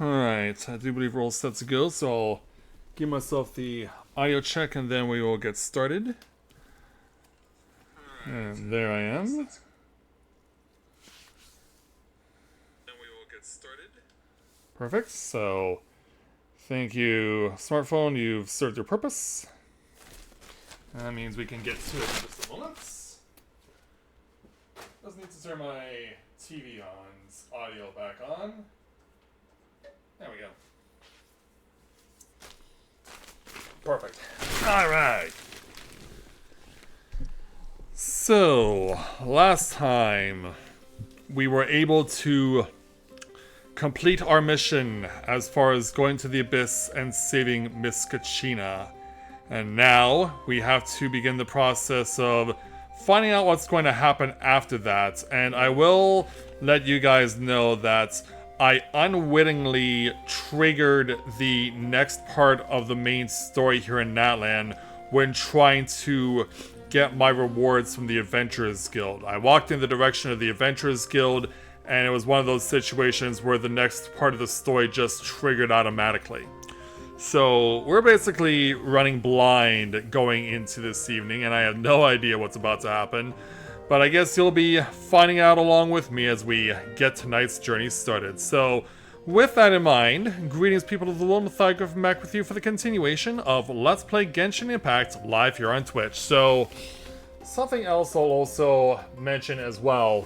Alright, I do believe we're all set to go, so I'll give myself the audio check and then we will get started. And there I am. Perfect, so thank you, smartphone, you've served your purpose. That means we can get to it in just a moment. Just need to turn my TV on's audio back on. There we go. Perfect. Alright. So, last time we were able to complete our mission as far as going to the Abyss and saving Miss Kachina. And now we have to begin the process of finding out what's going to happen after that. And I will let you guys know that I unwittingly triggered the next part of the main story here in Natlan when trying to get my rewards from the Adventurers Guild. I walked in the direction of the Adventurers Guild, and it was one of those situations where the next part of the story just triggered automatically. So we're basically running blind going into this evening, and I have no idea what's about to happen. But I guess you'll be finding out along with me as we get tonight's journey started. So, with that in mind, greetings people of the world, Mythograph, back with you for the continuation of Let's Play Genshin Impact live here on Twitch. So, something else I'll also mention as well.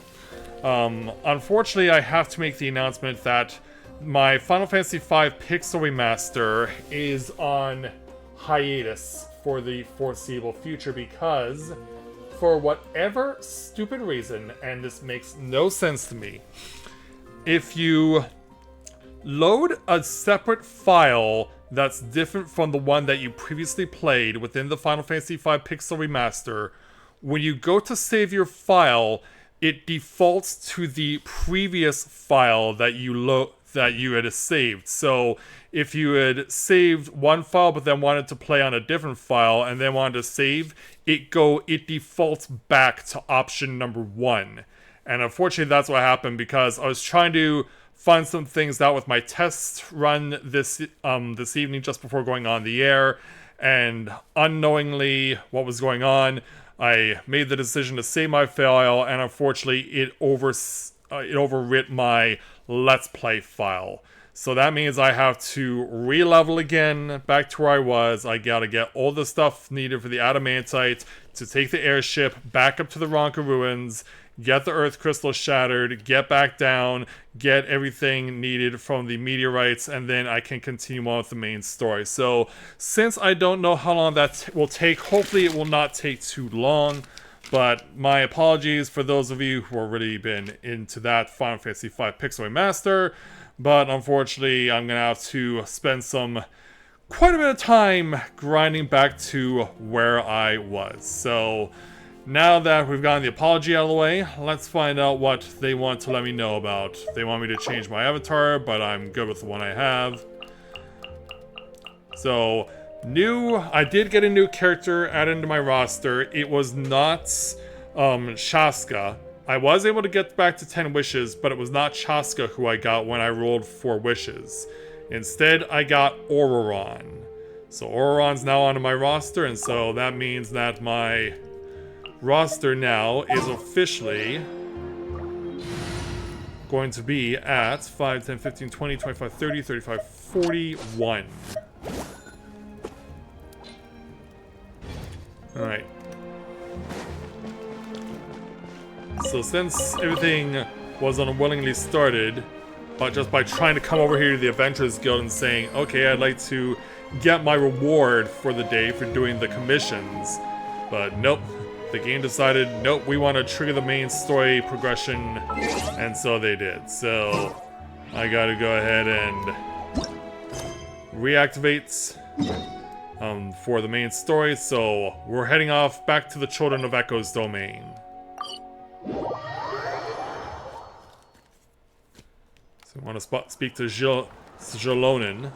Unfortunately, I have to make the announcement that my Final Fantasy V Pixel Remaster is on hiatus for the foreseeable future because, for whatever stupid reason, and this makes no sense to me, if you load a separate file that's different from the one that you previously played within the Final Fantasy V Pixel Remaster, when you go to save your file, it defaults to the previous file that you had saved. So if you had saved one file but then wanted to play on a different file and then wanted to save, it defaults back to option number 1. And unfortunately that's what happened because I was trying to find some things out with my test run this evening just before going on the air, and unknowingly what was going on, I made the decision to save my file, and unfortunately it overwrit my Let's Play file. So that means I have to re-level again back to where I was. I gotta get all the stuff needed for the Adamantite to take the airship back up to the Ronka ruins, get the Earth Crystal shattered, get back down, get everything needed from the meteorites, and then I can continue on with the main story. So, since I don't know how long that will take, hopefully it will not take too long, but my apologies for those of you who have already been into that Final Fantasy V Pixel Remaster, but unfortunately I'm going to have to spend quite a bit of time grinding back to where I was. So, now that we've gotten the apology out of the way, let's find out what they want to let me know about. They want me to change my avatar, but I'm good with the one I have. So, I did get a new character added into my roster. It was not Shaska. I was able to get back to 10 wishes, but it was not Shaska who I got when I rolled 4 wishes. Instead, I got Auroron. So Auroron's now onto my roster, and so that means that my roster now is officially going to be at 5, 10, 15, 20, 25, 30, 35, 41. Alright. So since everything was unwillingly started, but just by trying to come over here to the Adventurers Guild and saying, okay, I'd like to get my reward for the day for doing the commissions, but nope. The game decided, nope, we want to trigger the main story progression, and so they did. So, I gotta go ahead and reactivate for the main story, so we're heading off back to the Children of Echo's domain. So I want to speak to Jalonin.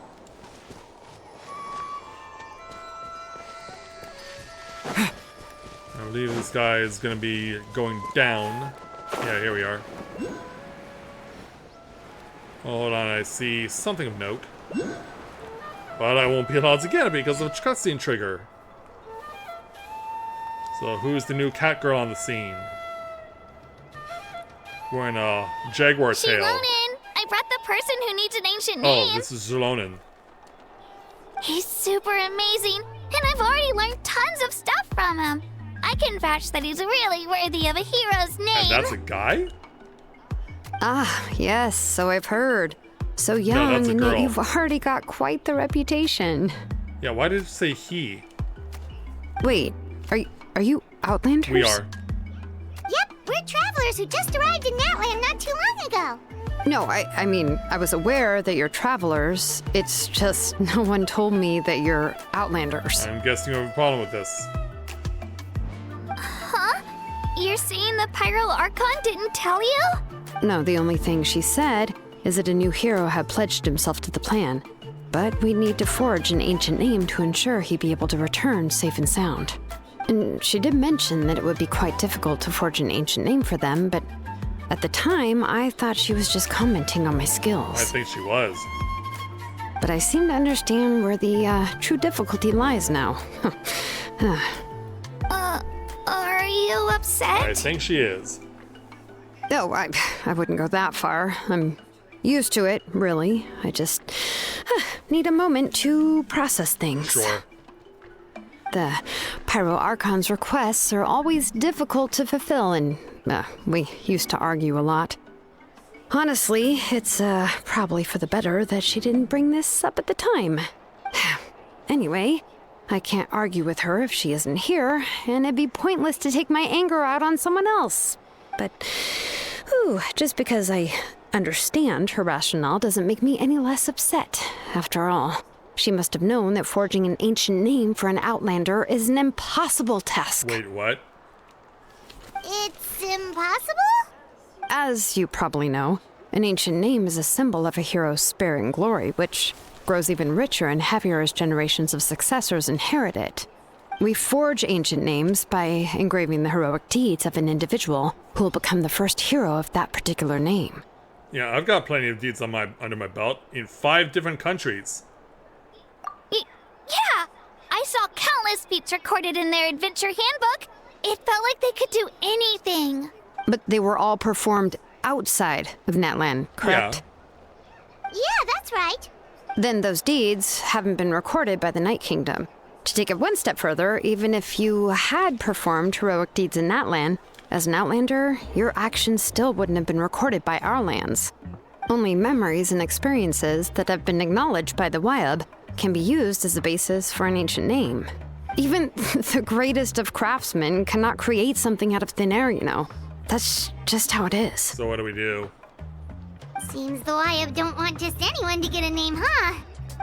I believe this guy is going to be going down. Yeah, here we are. Hold on, I see something of note. But I won't be allowed to get it because of the cutscene trigger. So who's the new cat girl on the scene? Wearing a jaguar tail. Shilonen! I brought the person who needs an ancient Oh, name. this is Shilonen. He's super amazing, and I've already learned tons of stuff from him. I can vouch that he's really worthy of a hero's name. And that's a guy? Ah, yes, so I've heard. So young, that's a and yet girl. you've already got quite the reputation. Yeah, why did it say he? Wait, are you Outlanders? We are. Yep, we're travelers who just arrived in Natland not too long ago. No, I mean, I was aware that you're travelers. It's just no one told me that you're Outlanders. I'm guessing you have a problem with this. Huh? You're saying the Pyro Archon didn't tell you? No, the only thing she said is that a new hero had pledged himself to the plan. But we'd need to forge an ancient name to ensure he'd be able to return safe and sound. And she did mention that it would be quite difficult to forge an ancient name for them, but at the time, I thought she was just commenting on my I skills. think she was. But I seem to understand where the true difficulty lies now. Are you upset? I think she is. Oh, I wouldn't go that far. I'm used to it, really. I just need a moment to process things. Sure. The Pyro Archon's requests are always difficult to fulfill, and we used to argue a lot. Honestly, it's probably for the better that she didn't bring this up at the time. Anyway, I can't argue with her if she isn't here, and it'd be pointless to take my anger out on someone else. But, just because I understand her rationale doesn't make me any less upset. After all, she must have known that forging an ancient name for an Outlander is an impossible task. Wait, what? It's impossible? As you probably know, an ancient name is a symbol of a hero's sparing glory, which grows even richer and heavier as generations of successors inherit it. We forge ancient names by engraving the heroic deeds of an individual who will become the first hero of that particular name. Yeah, I've got plenty of deeds on under my belt in 5 different countries. Yeah! I saw countless feats recorded in their adventure handbook. It felt like they could do anything. But they were all performed outside of Natland, correct? Yeah, that's right. Then those deeds haven't been recorded by the Night Kingdom. To take it one step further, even if you had performed heroic deeds in Natland, as an Outlander, your actions still wouldn't have been recorded by our lands. Only memories and experiences that have been acknowledged by the Wyab can be used as a basis for an ancient name. Even the greatest of craftsmen cannot create something out of thin air, you know. That's just how it is. So what do we do? Seems the Wyab don't want just anyone to get a name, huh?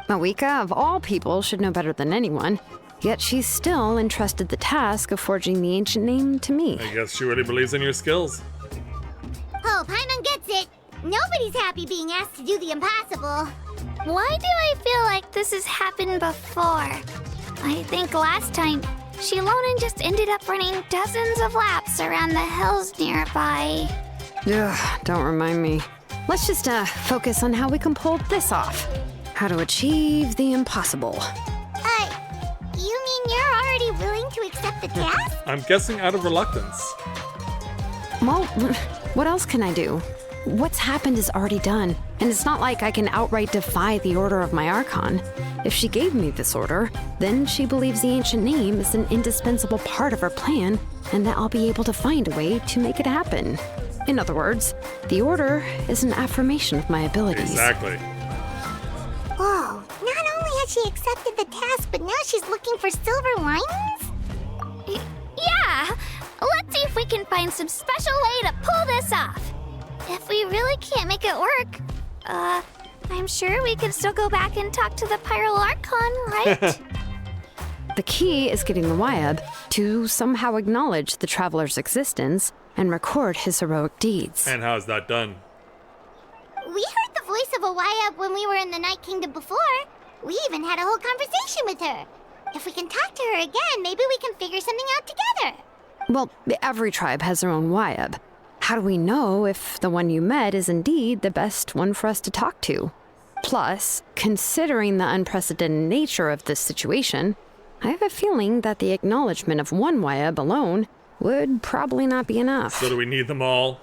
Mawika, of all people, should know better than anyone. Yet she's still entrusted the task of forging the ancient name to me. I guess she really believes in your skills. Oh, Paimon gets it. Nobody's happy being asked to do the impossible. Why do I feel like this has happened before? I think last time, Shilonen just ended up running dozens of laps around the hills nearby. Ugh, don't remind me. Let's just focus on how we can pull this off. How to achieve the impossible. You mean you're already willing to accept the task? I'm guessing out of reluctance. Well, what else can I do? What's happened is already done, and it's not like I can outright defy the order of my Archon. If she gave me this order, then she believes the ancient name is an indispensable part of her plan, and that I'll be able to find a way to make it happen. In other words, the order is an affirmation of my abilities. Exactly. Whoa, not only has she accepted the task, but now she's looking for silver linings? Yeah! Let's see if we can find some special way to pull this off. If we really can't make it work, I'm sure we can still go back and talk to the Pyro Archon, right? The key is getting the Wyab to somehow acknowledge the traveler's existence and record his heroic deeds. And how's that done? We heard the voice of a Wyab when we were in the Night Kingdom before. We even had a whole conversation with her. If we can talk to her again, maybe we can figure something out together. Well, every tribe has their own Wyab. how do we know if the one you met is indeed the best one for us to talk to? Plus, considering the unprecedented nature of this situation, I have a feeling that the acknowledgement of one Wayab alone would probably not be enough. So do we need them all?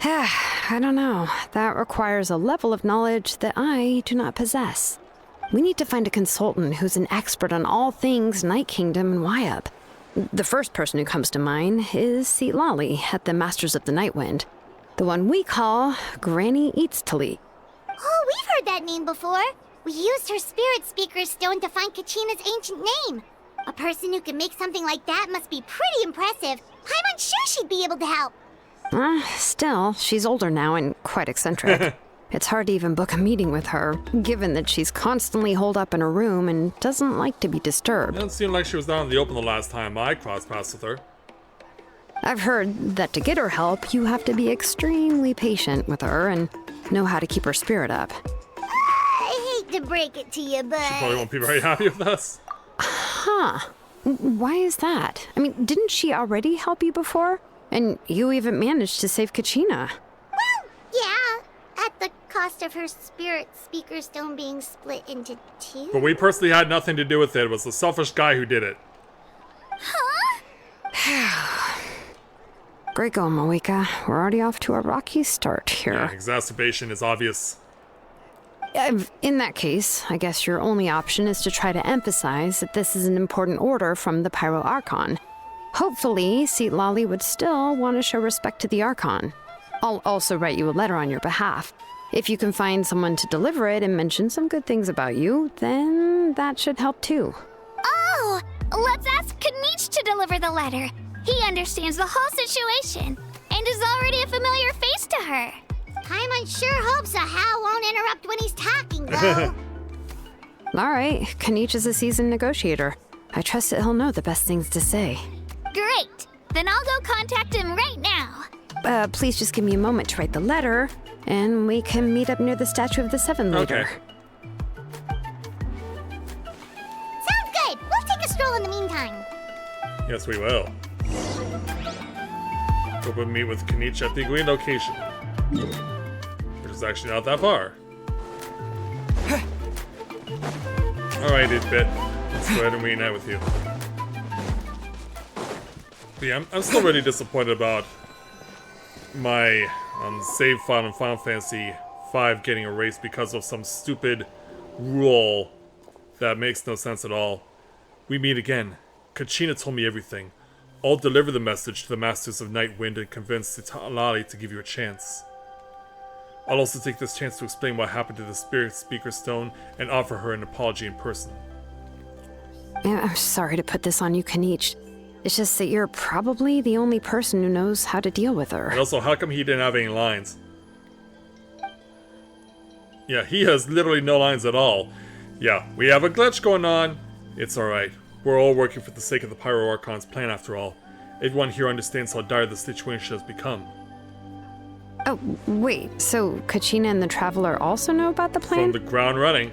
I don't know. That requires a level of knowledge that I do not possess. We need to find a consultant who's an expert on all things Night Kingdom and Wayab. The first person who comes to mind is Seat Lolly at the Masters of the Nightwind, the one we call Granny Eatstali. Oh, we've heard that name before. We used her spirit speaker stone to find Kachina's ancient name. A person who can make something like that must be pretty impressive. I'm unsure she'd be able to help. Still, she's older now and quite eccentric. It's hard to even book a meeting with her, given that she's constantly holed up in her room and doesn't like to be disturbed. It doesn't seem like she was down in the open the last time I crossed paths with her. I've heard that to get her help, you have to be extremely patient with her and know how to keep her spirit up. I hate to break it to you, but... She probably won't be very happy with us. Huh. Why is that? I mean, didn't she already help you before? And you even managed to save Kachina. Well, yeah. At the cost of her spirit speaker stone being split into two. But we personally had nothing to do with it. It was the selfish guy who did it. Huh? Great going, Moeka. We're already off to a rocky start here. Yeah, exacerbation is obvious. In that case, I guess your only option is to try to emphasize that this is an important order from the Pyro Archon. Hopefully, Seat Lolly would still want to show respect to the Archon. I'll also write you a letter on your behalf. If you can find someone to deliver it and mention some good things about you, then that should help too. Oh, let's ask Kanich to deliver the letter. He understands the whole situation and is already a familiar face to her. Paimon sure hopes a Hal won't interrupt when he's talking, though. All right, Kanich is a seasoned negotiator. I trust that he'll know the best things to say. Great. Then I'll go contact him right now. Please just give me a moment to write the letter, and we can meet up near the Statue of the Seven later. Okay. Sounds good. We'll take a stroll in the meantime. Yes, we will. Hope we meet with Kanich at the agreed location. Which is actually not that far. Alright, Bit. Let's go ahead and reunite with you. But yeah, I'm still really disappointed about my save file in Final Fantasy V getting erased because of some stupid rule that makes no sense at all. We meet again. Kachina told me everything. I'll deliver the message to the Masters of Nightwind and convince Lali to give you a chance. I'll also take this chance to explain what happened to the Spirit Speaker Stone and offer her an apology in person. I'm sorry to put this on you, Kanich. It's just that you're probably the only person who knows how to deal with her. And also, how come he didn't have any lines? Yeah, he has literally no lines at all. Yeah, we have a glitch going on. It's alright. We're all working for the sake of the Pyro Archon's plan after all. Everyone here understands how dire the situation has become. Oh, wait, so Kachina and the Traveler also know about the plan? From the ground running.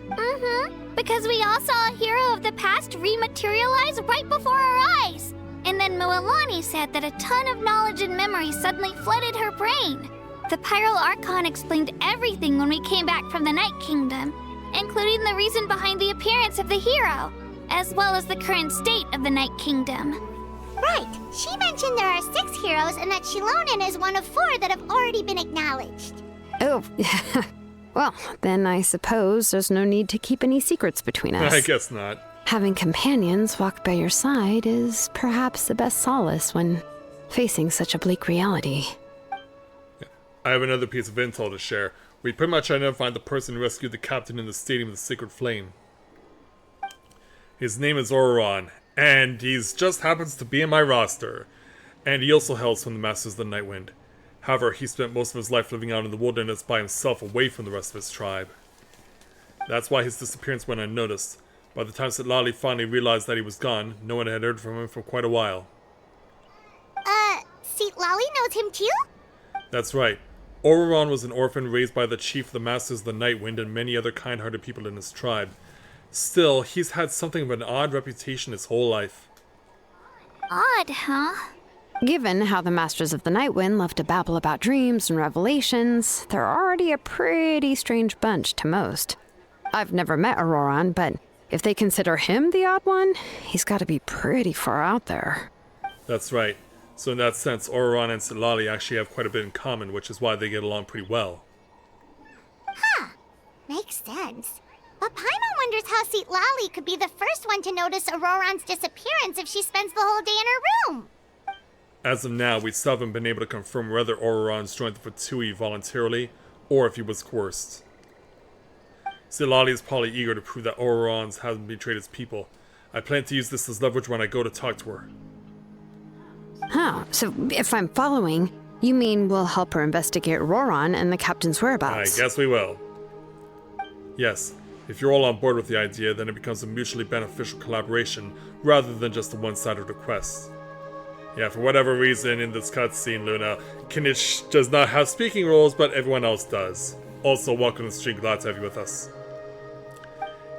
Mm-hmm. Because we all saw a hero of the past rematerialize right before our eyes. And then Mualani said that a ton of knowledge and memory suddenly flooded her brain. The Pyro Archon explained everything when we came back from the Night Kingdom, including the reason behind the appearance of the hero, as well as the current state of the Night Kingdom. Right. She mentioned there are 6 heroes and that Shilonen is one of 4 that have already been acknowledged. Oh, well, then I suppose there's no need to keep any secrets between us. I guess not. Having companions walk by your side is perhaps the best solace when facing such a bleak reality. I have another piece of intel to share. We pretty much identified the person who rescued the captain in the Stadium of the Sacred Flame. His name is Auroron, and he just happens to be in my roster. And he also hails from the Masters of the Nightwind. However, he spent most of his life living out in the wilderness by himself away from the rest of his tribe. That's why his disappearance went unnoticed. By the time Sitlali finally realized that he was gone, no one had heard from him for quite a while. Seat Lolly knows him too? That's right. Auroron was an orphan raised by the chief of the Masters of the Nightwind and many other kind-hearted people in his tribe. Still, he's had something of an odd reputation his whole life. Odd, huh? Given how the Masters of the Night Wind love to babble about dreams and revelations, they're already a pretty strange bunch to most. I've never met Auroran, but if they consider him the odd one, he's got to be pretty far out there. That's right. So in that sense, Auroran and Silali actually have quite a bit in common, which is why they get along pretty well. Huh. Makes sense. But Paimon wonders how Lali could be the first one to notice Auroran's disappearance if she spends the whole day in her room. As of now, we still haven't been able to confirm whether Auroran's joined the Fatui voluntarily, or if he was coerced. Silali is probably eager to prove that Auroran's hasn't betrayed his people. I plan to use this as leverage when I go to talk to her. Huh, so if I'm following, you mean we'll help her investigate Auroran and the captain's whereabouts? I guess we will. Yes, if you're all on board with the idea, then it becomes a mutually beneficial collaboration, rather than just a one-sided request. Yeah, for whatever reason in this cutscene, Luna, Kinich does not have speaking roles, but everyone else does. Also, welcome to the stream, glad to have you with us.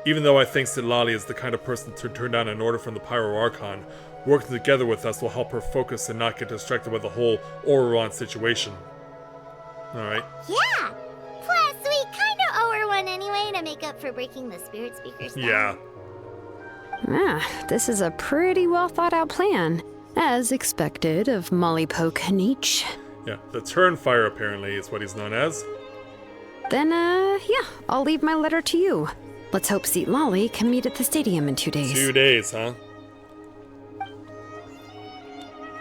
Even though I think Silali is the kind of person to turn down an order from the Pyro Archon, working together with us will help her focus and not get distracted by the whole Auroran situation. Alright. Yeah! Plus, we kinda owe her one anyway to make up for breaking the Spirit Speaker's down. Yeah. Ah, this is a pretty well thought out plan. As expected of Mollypo Kinich. Yeah, the Turnfire apparently is what he's known as. Then, yeah, I'll leave my letter to you. Let's hope Lali can meet at the stadium in 2 days. 2 days, huh?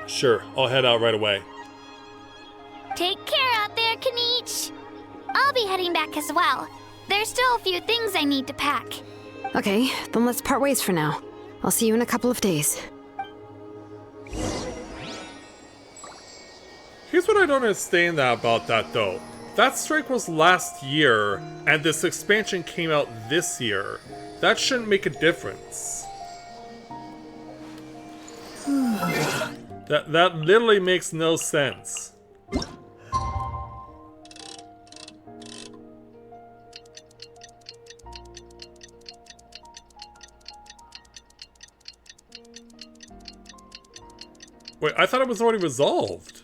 Sure, I'll head out right away. Take care out there, Kinich. I'll be heading back as well. There's still a few things I need to pack. Okay, then let's part ways for now. I'll see you in a couple of days. Here's what I don't understand about that though. That strike was last year, and this expansion came out this year. That shouldn't make a difference. That literally makes no sense. Wait, I thought it was already resolved.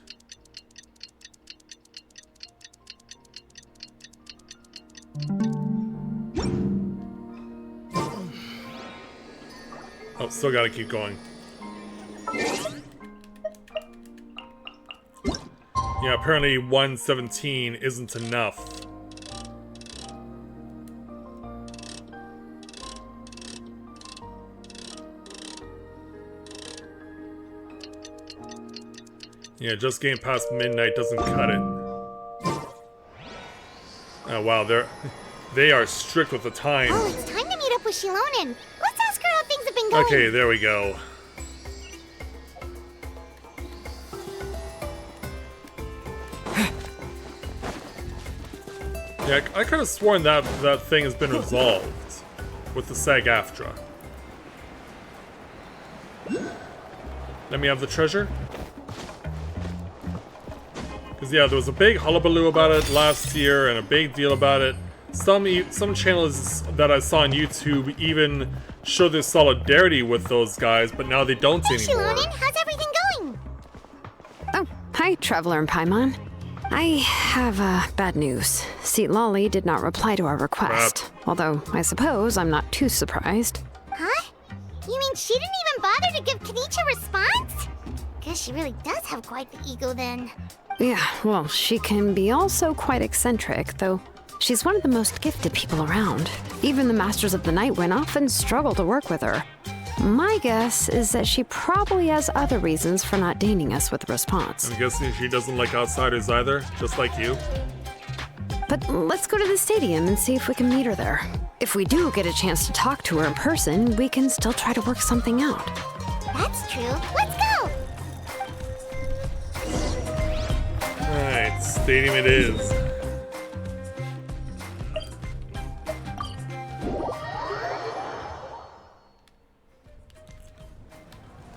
Oh, still gotta keep going. Yeah, apparently 117 isn't enough. Yeah, just getting past midnight doesn't cut it. Oh wow, they are strict with the time. Oh, it's time to meet up with Shilonen. Let's ask her how things have been going. Okay, there we go. Yeah, I could have sworn that thing has been resolved with the SAG-AFTRA. Let me have the treasure. Because yeah, there was a big hullabaloo about it last year and a big deal about it. Some channels that I saw on YouTube even show their solidarity with those guys, but now they don't Hey, anymore. Shilonen, how's everything going? Oh, hi, Traveler and Paimon. I have bad news. Lali did not reply to our request. Although, I suppose I'm not too surprised. Huh? You mean she didn't even bother to give Kinich a response? Guess she really does have quite the ego then. Yeah, well, she can be also quite eccentric, though she's one of the most gifted people around. Even the Masters of the Night Wind often struggle to work with her. My guess is that she probably has other reasons for not deigning us with a response. I'm guessing she doesn't like outsiders either, just like you. But let's go to the stadium and see if we can meet her there. If we do get a chance to talk to her in person, we can still try to work something out. That's true. Let's go! Alright, stadium it is.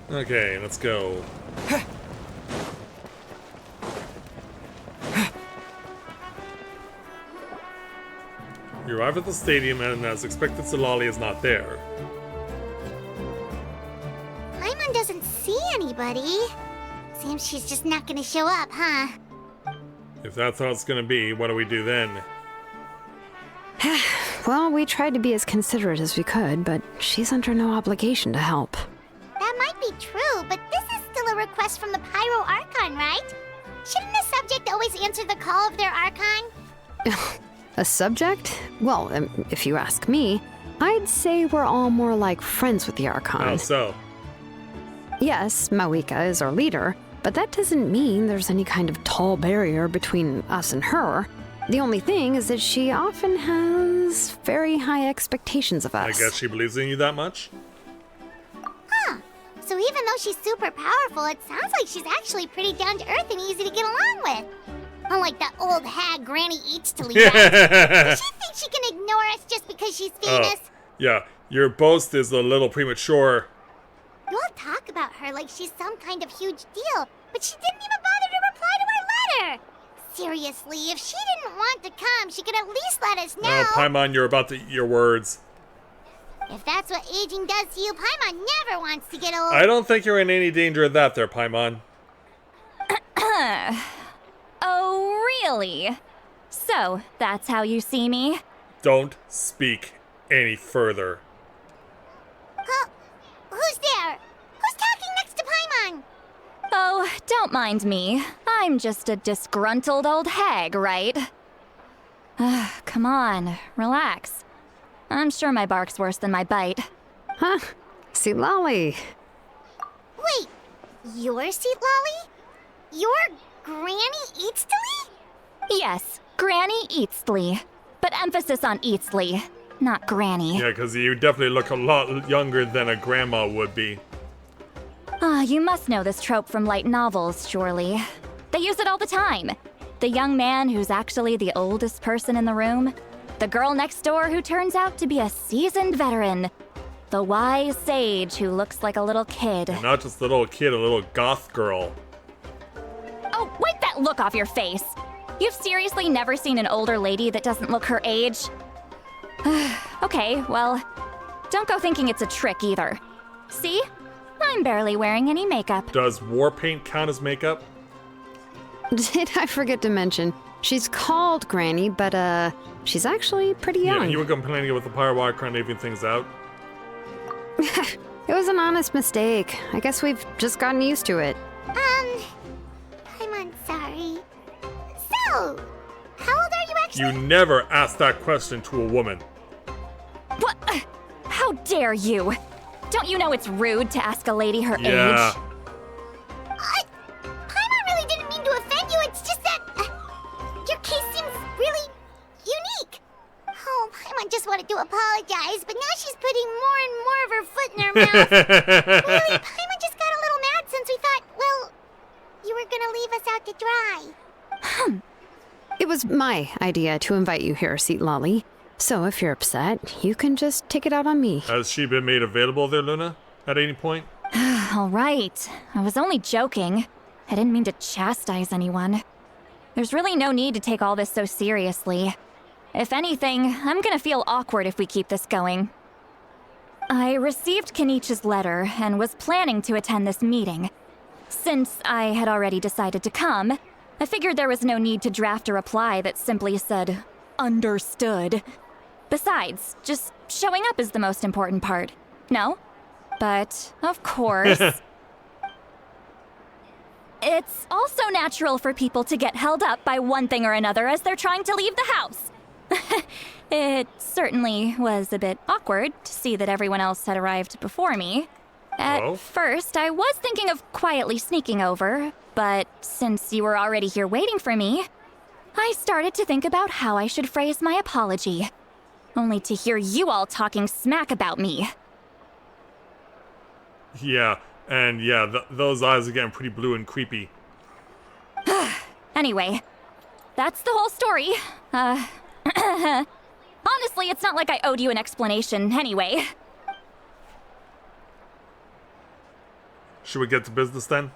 Okay, let's go. You arrive at the stadium and as expected, Silali is not there. Paimon doesn't see anybody. Seems she's just not gonna show up, huh? If that's how it's gonna be, what do we do then? Well, we tried to be as considerate as we could, but she's under no obligation to help. That might be true, but this is still a request from the Pyro Archon, right? Shouldn't the subject always answer the call of their Archon? A subject? Well, if you ask me, I'd say we're all more like friends with the Archon. How so? Yes, Mawika is our leader, but that doesn't mean there's any kind of tall barrier between us and her. The only thing is that she often has very high expectations of us. I guess she believes in you that much? Huh. So even though she's super powerful, it sounds like she's actually pretty down to earth and easy to get along with. Unlike that old hag Granny Eats to leave. Does she think she can ignore us just because she's famous? Yeah, your boast is a little premature. You all talk about her like she's some kind of huge deal, but she didn't even bother to reply to our letter. Seriously, if she didn't want to come, she could at least let us know. Oh, Paimon, you're about to eat your words. If that's what aging does to you, Paimon never wants to get old. I don't think you're in any danger of that there, Paimon. Oh, really? So, that's how you see me? Don't speak any further. Huh? Who's there? Who's talking next to Paimon? Oh, don't mind me. I'm just a disgruntled old hag, right? Come on, relax. I'm sure my bark's worse than my bite. Huh? See, Lolly. Wait, your seat, Lolly? Your Granny Eatsley? Yes, Granny Eatsley. But emphasis on Eatsley, not Granny. Yeah, because you definitely look a lot younger than a grandma would be. You must know this trope from light novels, surely. They use it all the time. The young man who's actually the oldest person in the room. The girl next door who turns out to be a seasoned veteran. The wise sage who looks like a little kid. And not just a little kid, a little goth girl. Oh, wipe that look off your face! You've seriously never seen an older lady that doesn't look her age? Okay, well, don't go thinking it's a trick either. See? I'm barely wearing any makeup. Does war paint count as makeup? Did I forget to mention, she's called Granny, but she's actually pretty young. Yeah, you were complaining about the Pyro Archon leaving things out. It was an honest mistake. I guess we've just gotten used to it. I'm sorry. So, how old are you actually? You never asked that question to a woman. What? How dare you? Don't you know it's rude to ask a lady her Yeah. age? Paimon really didn't mean to offend you. It's just that your case seems really unique. Oh, Paimon just wanted to apologize, but now she's putting more and more of her foot in her mouth. Really, Paimon just got a little mad since we thought, well, you were gonna leave us out to dry. It was my idea to invite you here, Seat Lolly. So if you're upset, you can just take it out on me. Has she been made available there, Luna? At any point? All right. I was only joking. I didn't mean to chastise anyone. There's really no need to take all this so seriously. If anything, I'm gonna feel awkward if we keep this going. I received Kenichi's letter and was planning to attend this meeting. Since I had already decided to come, I figured there was no need to draft a reply that simply said, "Understood." Besides, just showing up is the most important part. No? But, of course... It's also natural for people to get held up by one thing or another as they're trying to leave the house. It certainly was a bit awkward to see that everyone else had arrived before me. At Oh? first, I was thinking of quietly sneaking over, but since you were already here waiting for me, I started to think about how I should phrase my apology. Only to hear you all talking smack about me. Yeah, and yeah, those eyes are getting pretty blue and creepy. Anyway, that's the whole story. Honestly, it's not like I owed you an explanation anyway. Should we get to business then?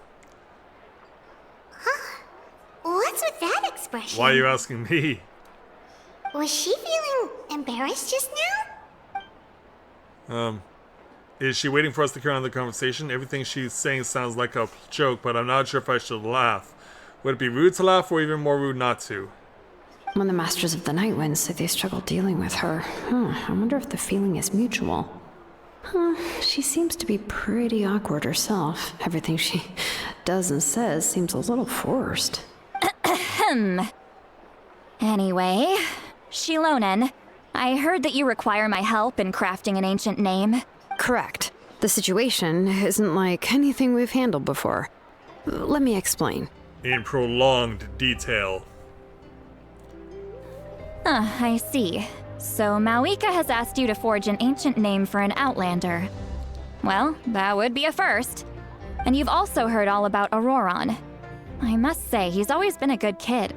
What's with that expression? Why are you asking me? Was she feeling embarrassed just now? Is she waiting for us to carry on the conversation? Everything she's saying sounds like a joke, but I'm not sure if I should laugh. Would it be rude to laugh or even more rude not to? When the Masters of the Night Wind say they struggle dealing with her, I wonder if the feeling is mutual. She seems to be pretty awkward herself. Everything she does and says seems a little forced. Anyway, Shilonen, I heard that you require my help in crafting an ancient name. Correct. The situation isn't like anything we've handled before. Let me explain. In prolonged detail. I see. So Mawika has asked you to forge an ancient name for an Outlander. Well, that would be a first. And you've also heard all about Auroron. I must say, he's always been a good kid.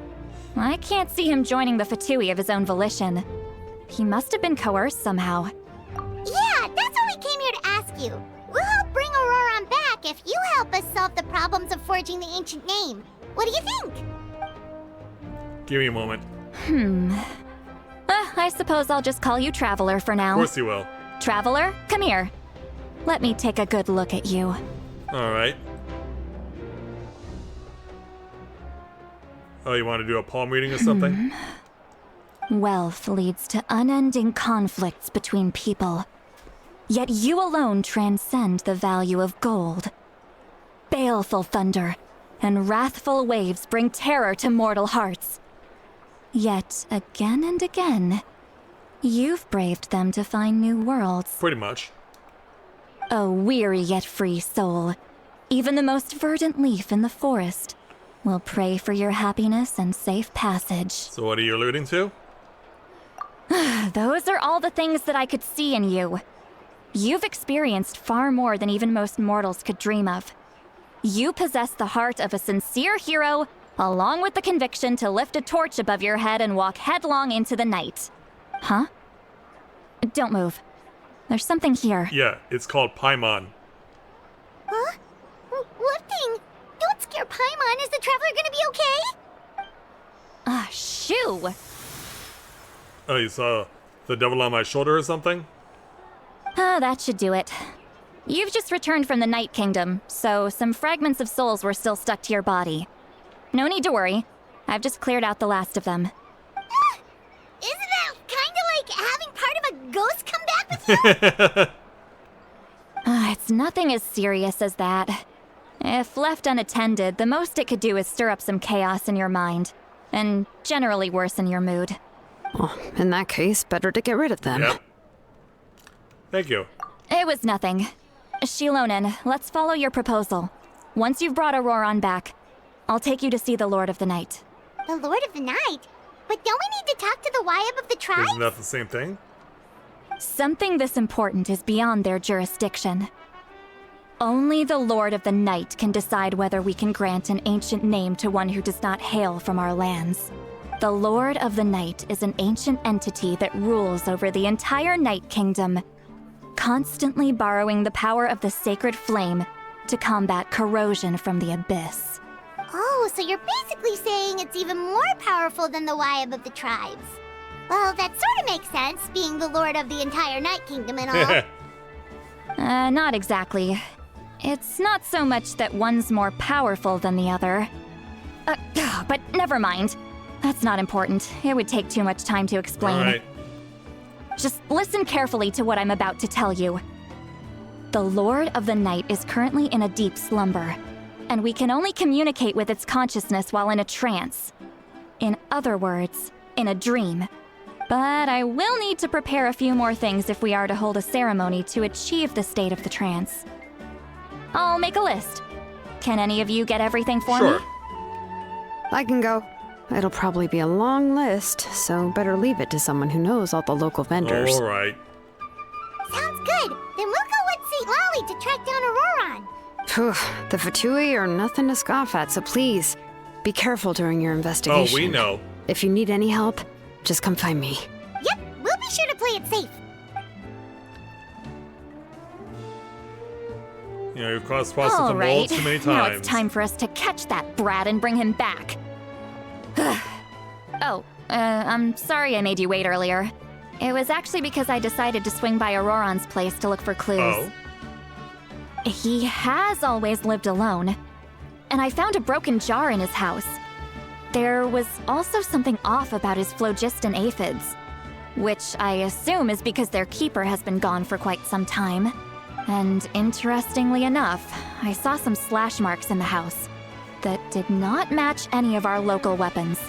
I can't see him joining the Fatui of his own volition. He must have been coerced somehow. Yeah, that's why we came here to ask you. We'll help bring Auroron back if you help us solve the problems of forging the ancient name. What do you think? Give me a moment. I suppose I'll just call you Traveler for now. Of course you will. Traveler, come here. Let me take a good look at you. Alright. Oh, you want to do a palm reading or something? Wealth leads to unending conflicts between people. Yet you alone transcend the value of gold. Baleful thunder and wrathful waves bring terror to mortal hearts. Yet again and again, you've braved them to find new worlds. Pretty much. A weary yet free soul, even the most verdant leaf in the forest, will pray for your happiness and safe passage. So what are you alluding to? Those are all the things that I could see in you. You've experienced far more than even most mortals could dream of. You possess the heart of a sincere hero, along with the conviction to lift a torch above your head and walk headlong into the night. Huh? Don't move. There's something here. Yeah, it's called Paimon. Huh? What thing? Don't scare Paimon. Is the Traveler gonna be okay? Shoo! Oh, you saw the devil on my shoulder or something? That should do it. You've just returned from the Night Kingdom, so some fragments of souls were still stuck to your body. No need to worry. I've just cleared out the last of them. Isn't that kinda like having part of a ghost come back with you? It's nothing as serious as that. If left unattended, the most it could do is stir up some chaos in your mind, and generally worsen your mood. Well, in that case, better to get rid of them. Yep. Thank you. It was nothing. Shilonen, let's follow your proposal. Once you've brought Auroron back, I'll take you to see the Lord of the Night. The Lord of the Night? But don't we need to talk to the Wyab of the tribe? Isn't that the same thing? Something this important is beyond their jurisdiction. Only the Lord of the Night can decide whether we can grant an ancient name to one who does not hail from our lands. The Lord of the Night is an ancient entity that rules over the entire Night Kingdom, constantly borrowing the power of the sacred flame to combat corrosion from the abyss. Oh, so you're basically saying it's even more powerful than the Wyab of the tribes. Well, that sort of makes sense, being the lord of the entire Night Kingdom and all. Not exactly. It's not so much that one's more powerful than the other. But never mind. That's not important. It would take too much time to explain. Alright. Just listen carefully to what I'm about to tell you. The Lord of the Night is currently in a deep slumber, and we can only communicate with its consciousness while in a trance. In other words, in a dream. But I will need to prepare a few more things if we are to hold a ceremony to achieve the state of the trance. I'll make a list. Can any of you get everything for me? Sure. I can go. It'll probably be a long list, so better leave it to someone who knows all the local vendors. Alright. Sounds good. Then we'll go with St. Lolly to track down Auroron. Phew, the Fatui are nothing to scoff at, so please, be careful during your investigation. Oh, we know. If you need any help, just come find me. Yep, we'll be sure to play it safe. You know, you've caused problems All with the right. mold too many times. Now it's time for us to catch that brat and bring him back. I'm sorry I made you wait earlier. It was actually because I decided to swing by Auroron's place to look for clues. Oh. He has always lived alone. And I found a broken jar in his house. There was also something off about his phlogiston aphids, which I assume is because their keeper has been gone for quite some time. And interestingly enough, I saw some slash marks in the house that did not match any of our local weapons.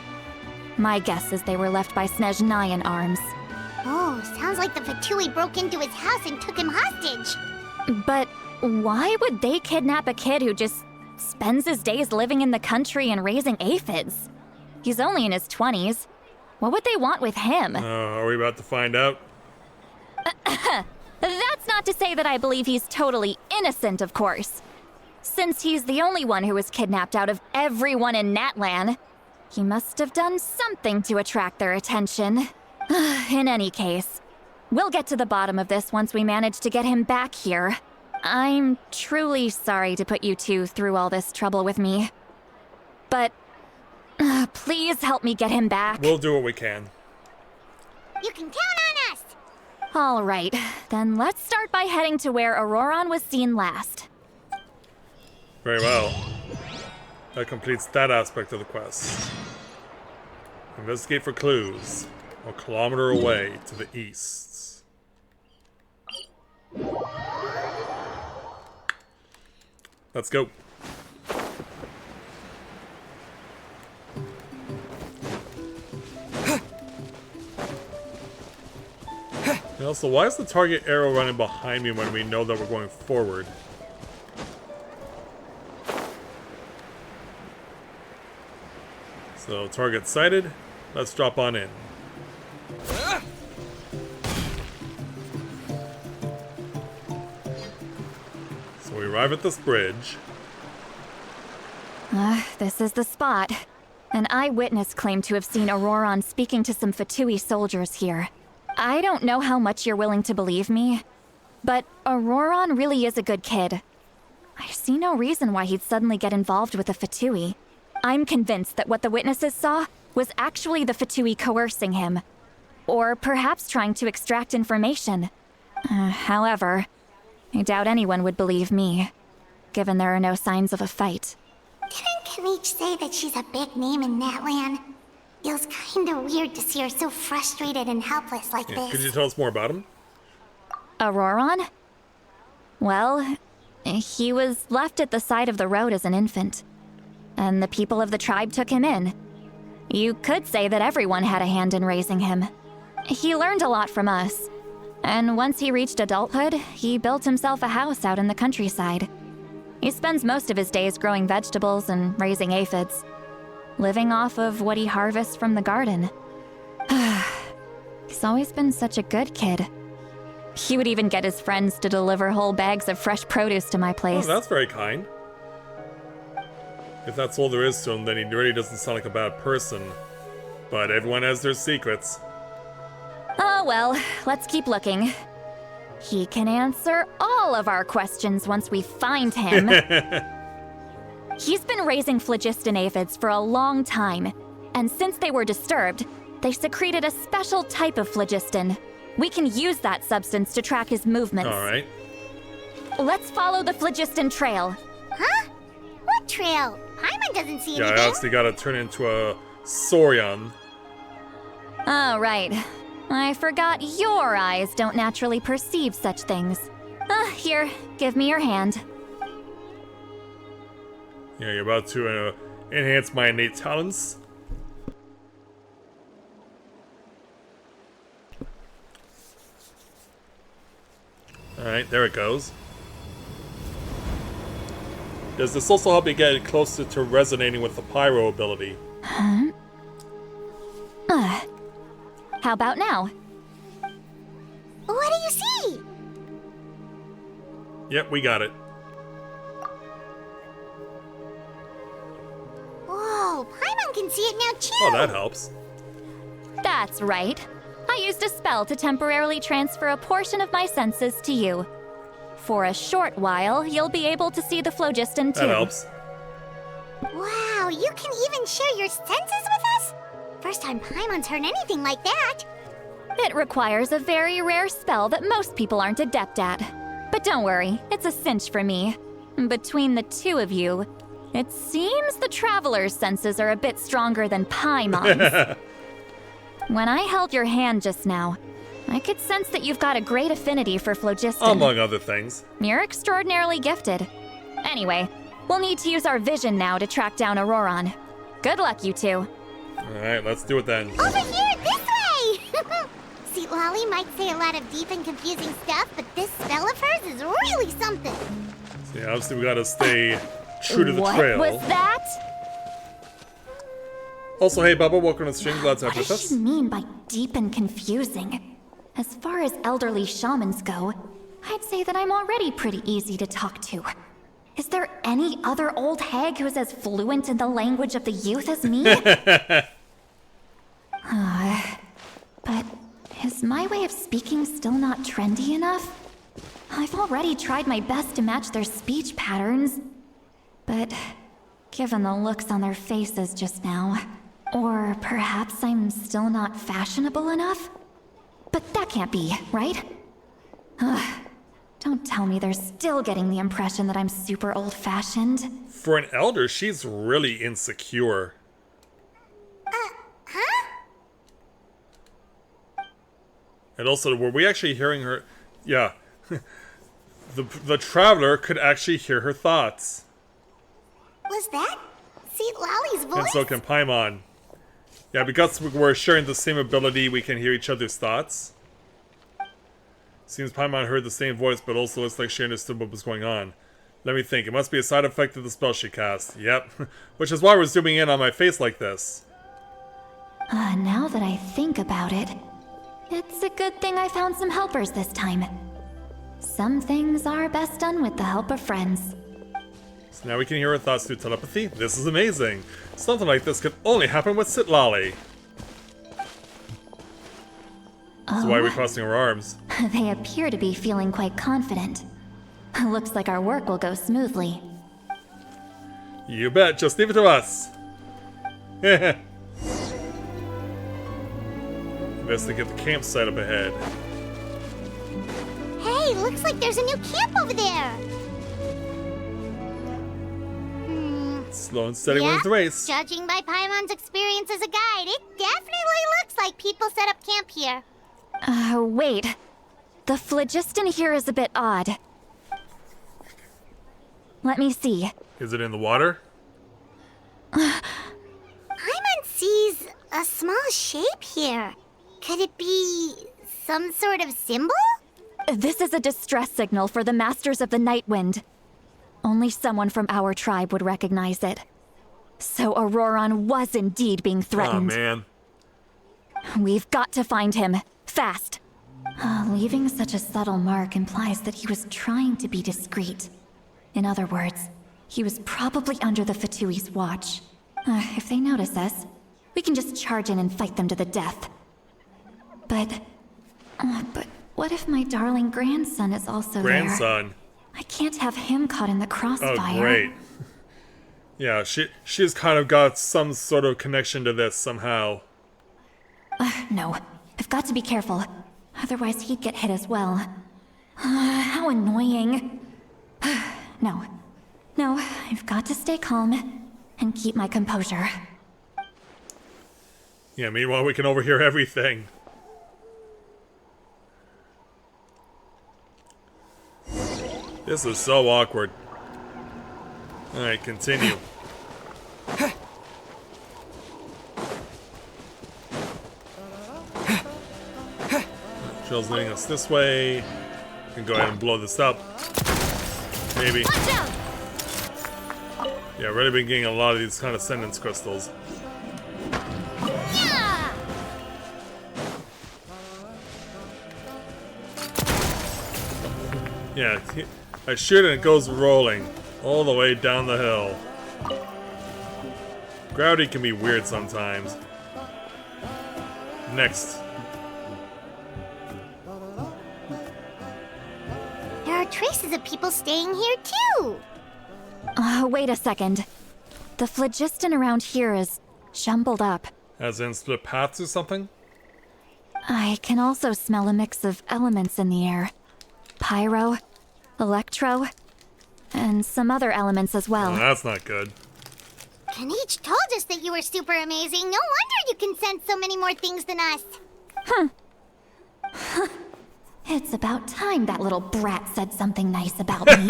My guess is they were left by Snezhnayan arms. Oh, sounds like the Fatui broke into his house and took him hostage. But why would they kidnap a kid who just spends his days living in the country and raising aphids? He's only in his 20s. What would they want with him? Are we about to find out? That's not to say that I believe he's totally innocent, of course. Since he's the only one who was kidnapped out of everyone in Natlan, he must have done something to attract their attention. In any case, we'll get to the bottom of this once we manage to get him back here. I'm truly sorry to put you two through all this trouble with me. But please help me get him back. We'll do what we can. You can count on us. All right, then let's start by heading to where Auroron was seen last. Very well. That completes that aspect of the quest. Investigate for clues. A kilometer away to the east. Let's go. And also, why is the target arrow running behind me when we know that we're going forward? So, target sighted. Let's drop on in. So we arrive at this bridge. This is the spot. An eyewitness claimed to have seen Auroron speaking to some Fatui soldiers here. I don't know how much you're willing to believe me, but Auroron really is a good kid. I see no reason why he'd suddenly get involved with the Fatui. I'm convinced that what the witnesses saw was actually the Fatui coercing him. Or perhaps trying to extract information. However, I doubt anyone would believe me, given there are no signs of a fight. Didn't Kamich say that she's a big name in Natlan? Feels kinda weird to see her so frustrated and helpless like Yeah, this. could you tell us more about him? Auroron? Well, he was left at the side of the road as an infant, and the people of the tribe took him in. You could say that everyone had a hand in raising him. He learned a lot from us, and once he reached adulthood, he built himself a house out in the countryside. He spends most of his days growing vegetables and raising aphids, living off of what he harvests from the garden. He's always been such a good kid. He would even get his friends to deliver whole bags of fresh produce to my place. Oh, that's very kind. If that's all there is to him, then he really doesn't sound like a bad person. But everyone has their secrets. Oh well, let's keep looking. He can answer all of our questions once we find him. He's been raising phlogiston aphids for a long time, and since they were disturbed, they secreted a special type of phlogiston. We can use that substance to track his movements. Alright. Let's follow the phlogiston trail. Huh? What trail? Paimon doesn't see Yeah, I anything. obviously gotta turn into a Saurian. Oh, right. I forgot your eyes don't naturally perceive such things. Here, give me your hand. Yeah, you're about to enhance my innate talents. Alright, there it goes. Does this also help you get closer to resonating with the pyro ability? How about now? What do you see? Yep, we got it. Whoa, Paimon can see it now too. Oh, that helps. That's right. I used a spell to temporarily transfer a portion of my senses to you. For a short while, you'll be able to see the phlogiston too. That helps. Wow, you can even share your senses with us? First time Paimon's heard anything like that. It requires a very rare spell that most people aren't adept at. But Don't worry, it's a cinch for me. Between the two of you, it seems the traveler's senses are a bit stronger than Paimon's. When I held your hand just now, I could sense that you've got a great affinity for phlogiston. Among other things. You're extraordinarily gifted. Anyway, we'll need to use our vision now to track down Auroron. Good luck, you two. Alright, let's do it then. Over here, this way! See, Lolly might say a lot of deep and confusing stuff, but this spell of hers is really something. So yeah, obviously we gotta stay true to the trail. What was that? Also, hey Bubba, welcome to the stream. Glad to have you What with does us. she mean by deep and confusing? As far as elderly shamans go, I'd say that I'm already pretty easy to talk to. Is there any other old hag who's as fluent in the language of the youth as me? But is my way of speaking still not trendy enough? I've already tried my best to match their speech patterns. But given the looks on their faces just now, or perhaps I'm still not fashionable enough? But that can't be, right? Don't tell me they're still getting the impression that I'm super old-fashioned. For an elder, she's really insecure. Huh? And also, were we actually hearing her? Yeah. The traveler could actually hear her thoughts. Was that Seat Lolly's voice? And so can Paimon. Yeah, because we're sharing the same ability, we can hear each other's thoughts. Seems Paimon heard the same voice, but also looks like she understood what was going on. Let me think. It must be a side effect of the spell she cast. Yep. Which is why we're zooming in on my face like this. Now that I think about it, it's a good thing I found some helpers this time. Some things are best done with the help of friends. So now we can hear her thoughts through telepathy? This is amazing. Something like this could only happen with Sitlali. So why are we crossing our arms? They appear to be feeling quite confident. Looks like our work will go smoothly. You bet, just leave it to us. Investigate the campsite up ahead. Hey, looks like there's a new camp over there. Slow and steady Yeah, wins the race. Judging by Paimon's experience as a guide, it definitely looks like people set up camp here. Wait. The phlogiston here is a bit odd. Let me see. Is it in the water? Paimon sees a small shape here. Could it be some sort of symbol? This is a distress signal for the Masters of the Night Wind. Only someone from our tribe would recognize it. So Auroron was indeed being threatened. Oh man. We've got to find him. Fast. Leaving such a subtle mark implies that he was trying to be discreet. In other words, he was probably under the Fatui's watch. If they notice us, we can just charge in and fight them to the death. But what if my darling grandson is also there? Grandson. I can't have him caught in the crossfire. Oh, great. Yeah, she's kind of got some sort of connection to this somehow. No, I've got to be careful. Otherwise, he'd get hit as well. How annoying. No, I've got to stay calm and keep my composure. Yeah, meanwhile, we can overhear everything. This is so awkward. Alright, continue. Trail's leading us this way. We can go ahead and blow this up. Maybe. Watch out! Yeah, already been getting a lot of these kind of sentence crystals. Yeah! Yeah, I shoot and it goes rolling all the way down the hill. Gravity can be weird sometimes. Next. There are traces of people staying here too. Wait a second. The phlogiston around here is jumbled up. As in split paths or something? I can also smell a mix of elements in the air. Pyro, electro, and some other elements as well. Oh, that's not good. Kanich told us that you were super amazing. No wonder you can sense so many more things than us. It's about time that little brat said something nice about me.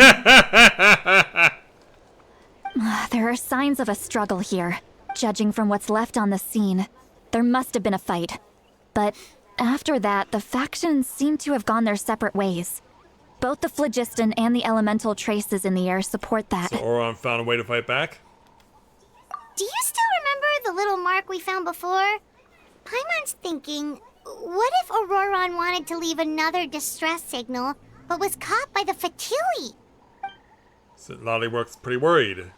There are signs of a struggle here. Judging from what's left on the scene, there must have been a fight. But after that, the factions seem to have gone their separate ways. Both the phlogiston and the elemental traces in the air support that. So Auron found a way to fight back? Do you still remember the little mark we found before? Paimon's thinking, what if Auroron wanted to leave another distress signal, but was caught by the Fatui? Lolly works pretty worried.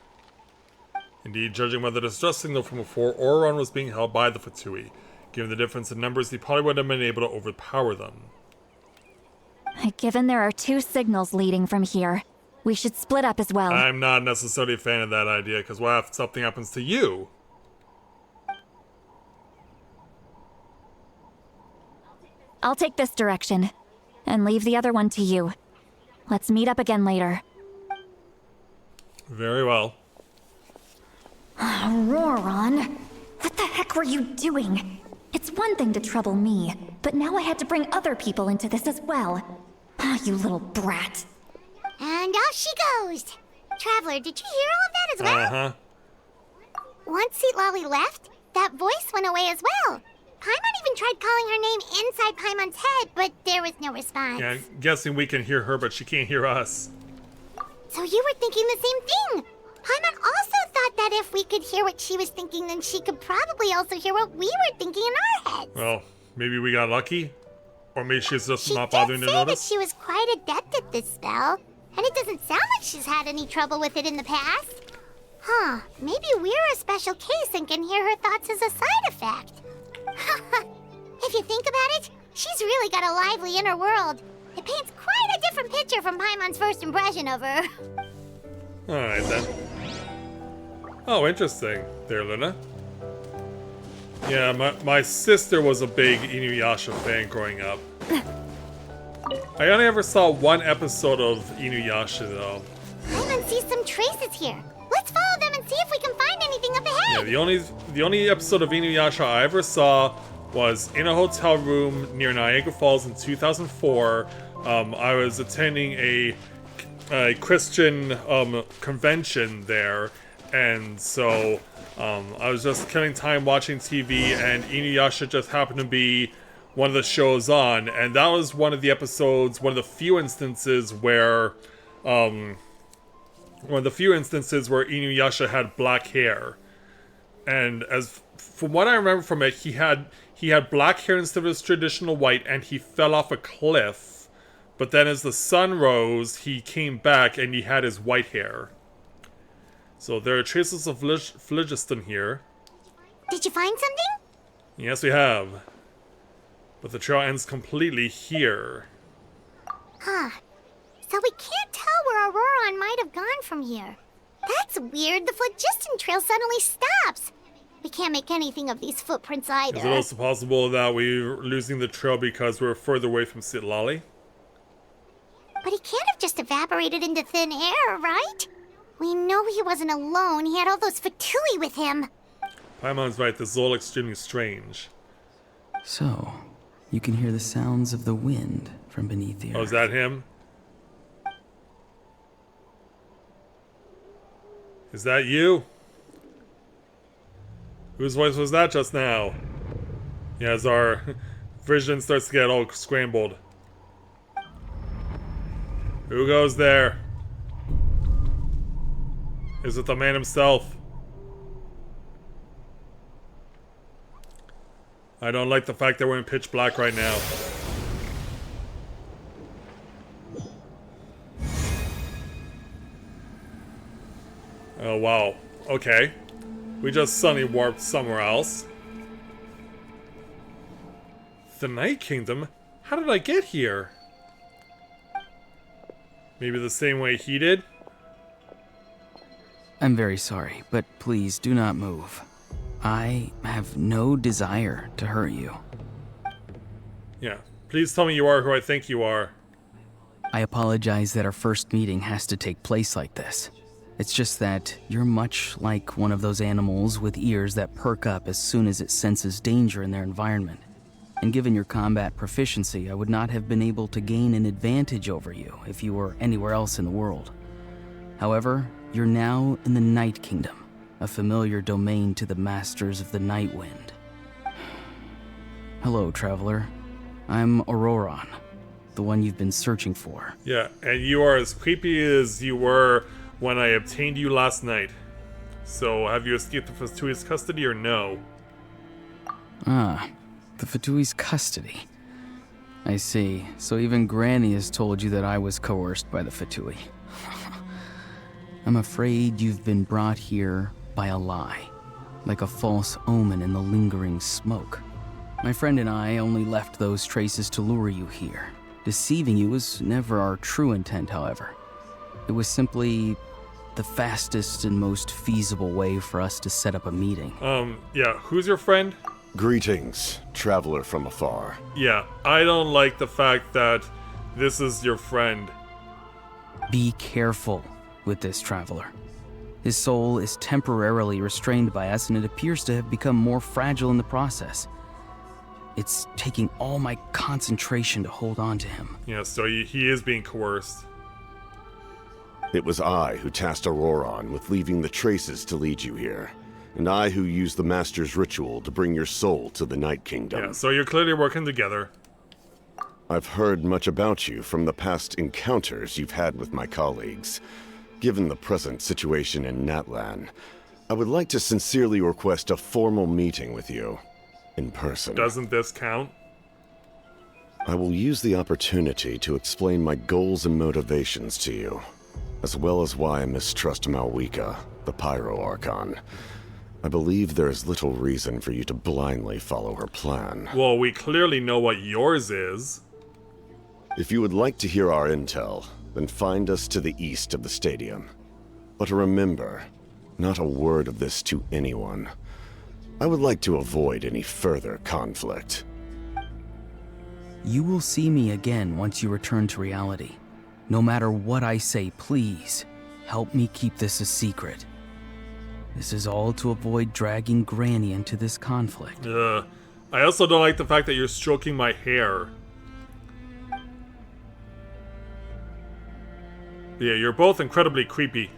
Indeed, judging by the distress signal from before, Auron was being held by the Fatui. Given the difference in numbers, he probably would have been able to overpower them. Given there are 2 signals leading from here, we should split up as well. I'm not necessarily a fan of that idea, because what if something happens to you? I'll take this direction, and leave the other one to you. Let's meet up again later. Very well. Auroron, what the heck were you doing? It's one thing to trouble me, but now I had to bring other people into this as well. You little brat. And off she goes. Traveler, did you hear all of that as well? Uh-huh. Once Lolly left, that voice went away as well. Paimon even tried calling her name inside Paimon's head, but there was no response. Yeah, I'm guessing we can hear her, but she can't hear us. So you were thinking the same thing. Paimon also thought that if we could hear what she was thinking, then she could probably also hear what we were thinking in our heads. Well, maybe we got lucky? Or maybe she's just She not did bothering to say that notice? she was quite adept at this spell, and it doesn't sound like she's had any trouble with it in the past. Huh, maybe we're a special case and can hear her thoughts as a side effect. If you think about it, she's really got a lively inner world. It paints quite a different picture from Paimon's first impression of her. Alright then. Oh, interesting there, Luna. Yeah, my sister was a big Inuyasha fan growing up. I only ever saw one episode of Inuyasha, though. Paimon sees some traces here. Let's follow them and see if we can find anything up ahead. Yeah, the only episode of Inuyasha I ever saw was in a hotel room near Niagara Falls in 2004. I was attending a Christian convention there, and so I was just killing time watching TV, and Inuyasha just happened to be one of the shows on, and that was one of the episodes, one of the few instances where Inuyasha had black hair. And as from what I remember from it, he had black hair instead of his traditional white, and he fell off a cliff. But then as the sun rose, he came back and he had his white hair. So there are traces of phlogiston here. Did you find something? Yes, we have. But the trail ends completely here. Huh. So we can't tell where Auroron might have gone from here. That's weird. The phlogiston trail suddenly stops. We can't make anything of these footprints either. Is it also possible that we're losing the trail because we're further away from Citlali? But he can't have just evaporated into thin air, right? We know he wasn't alone. He had all those Fatui with him. Paimon's right, this is all extremely strange. So, you can hear the sounds of the wind from beneath the earth. Oh, is that him? Is that you? Whose voice was that just now? Yeah, as our vision starts to get all scrambled. Who goes there? Is it the man himself? I don't like the fact that we're in pitch black right now. Oh, wow. Okay. We just sunny warped somewhere else. The Night Kingdom? How did I get here? Maybe the same way he did? I'm very sorry, but please do not move. I have no desire to hurt you. Yeah. Please tell me you are who I think you are. I apologize that our first meeting has to take place like this. It's just that you're much like one of those animals with ears that perk up as soon as it senses danger in their environment. And given your combat proficiency, I would not have been able to gain an advantage over you if you were anywhere else in the world. However, you're now in the Night Kingdom, a familiar domain to the masters of the Night Wind. Hello, traveler. I'm Auroron, the one you've been searching for. Yeah, and you are as creepy as you were when I obtained you last night. So, have you escaped the Fatui's custody or no? Ah, the Fatui's custody. I see. So even Granny has told you that I was coerced by the Fatui. I'm afraid you've been brought here by a lie, like a false omen in the lingering smoke. My friend and I only left those traces to lure you here. Deceiving you was never our true intent, however. It was simply the fastest and most feasible way for us to set up a meeting. Yeah, who's your friend? Greetings, traveler from afar. Yeah, I don't like the fact that this is your friend. Be careful with this traveler. His soul is temporarily restrained by us, and it appears to have become more fragile in the process. It's taking all my concentration to hold on to him. Yeah, so he is being coerced. It was I who tasked Auroron with leaving the traces to lead you here, and I who used the Master's ritual to bring your soul to the Night Kingdom. Yeah, so you're clearly working together. I've heard much about you from the past encounters you've had with my colleagues. Given the present situation in Natlan, I would like to sincerely request a formal meeting with you, in person. Doesn't this count? I will use the opportunity to explain my goals and motivations to you, as well as why I mistrust Malwika, the Pyro Archon. I believe there is little reason for you to blindly follow her plan. Well, we clearly know what yours is. If you would like to hear our intel, then find us to the east of the stadium. But remember, not a word of this to anyone. I would like to avoid any further conflict. You will see me again once you return to reality. No matter what I say, please, help me keep this a secret. This is all to avoid dragging Granny into this conflict. I also don't like the fact that you're stroking my hair. Yeah, you're both incredibly creepy.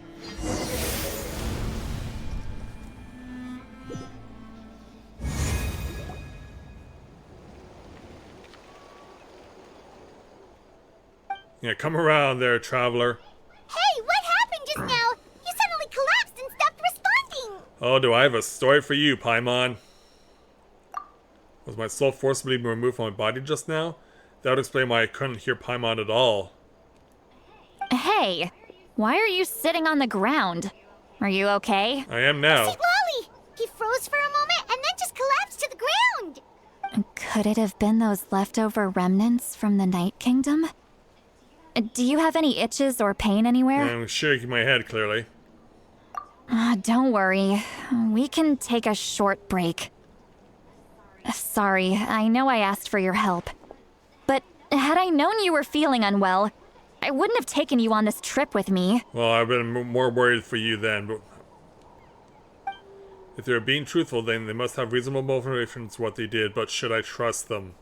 Yeah, come around there, traveler. Hey, what happened just now? You suddenly collapsed and stopped responding. Oh, do I have a story for you, Paimon? Was my soul forcibly removed from my body just now? That would explain why I couldn't hear Paimon at all. Hey, why are you sitting on the ground? Are you okay? I am now. See Lolly! He froze for a moment and then just collapsed to the ground. Could it have been those leftover remnants from the Night Kingdom? Do you have any itches or pain anywhere? I'm shaking my head, clearly. Don't worry. We can take a short break. Sorry, I know I asked for your help. But had I known you were feeling unwell, I wouldn't have taken you on this trip with me. Well, I've been more worried for you then, but... If they're being truthful, then they must have reasonable motivations for what they did, but should I trust them?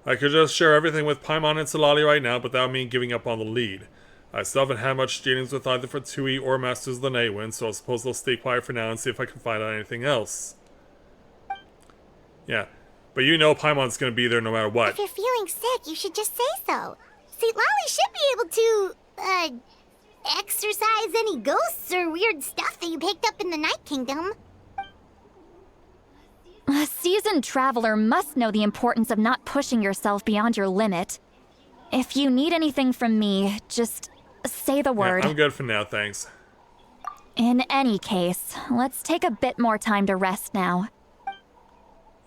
I could just share everything with Paimon and Solali right now, but that would mean giving up on the lead. I still haven't had much dealings with either Fatui or Masters of the Nightwind, so I suppose they'll stay quiet for now and see if I can find out anything else. Yeah, but you know Paimon's gonna be there no matter what. If you're feeling sick, you should just say so. See, Lolly should be able to, exorcise any ghosts or weird stuff that you picked up in the Night Kingdom. A seasoned traveler must know the importance of not pushing yourself beyond your limit. If you need anything from me, just say the word. Yeah, I'm good for now, thanks. In any case, let's take a bit more time to rest now.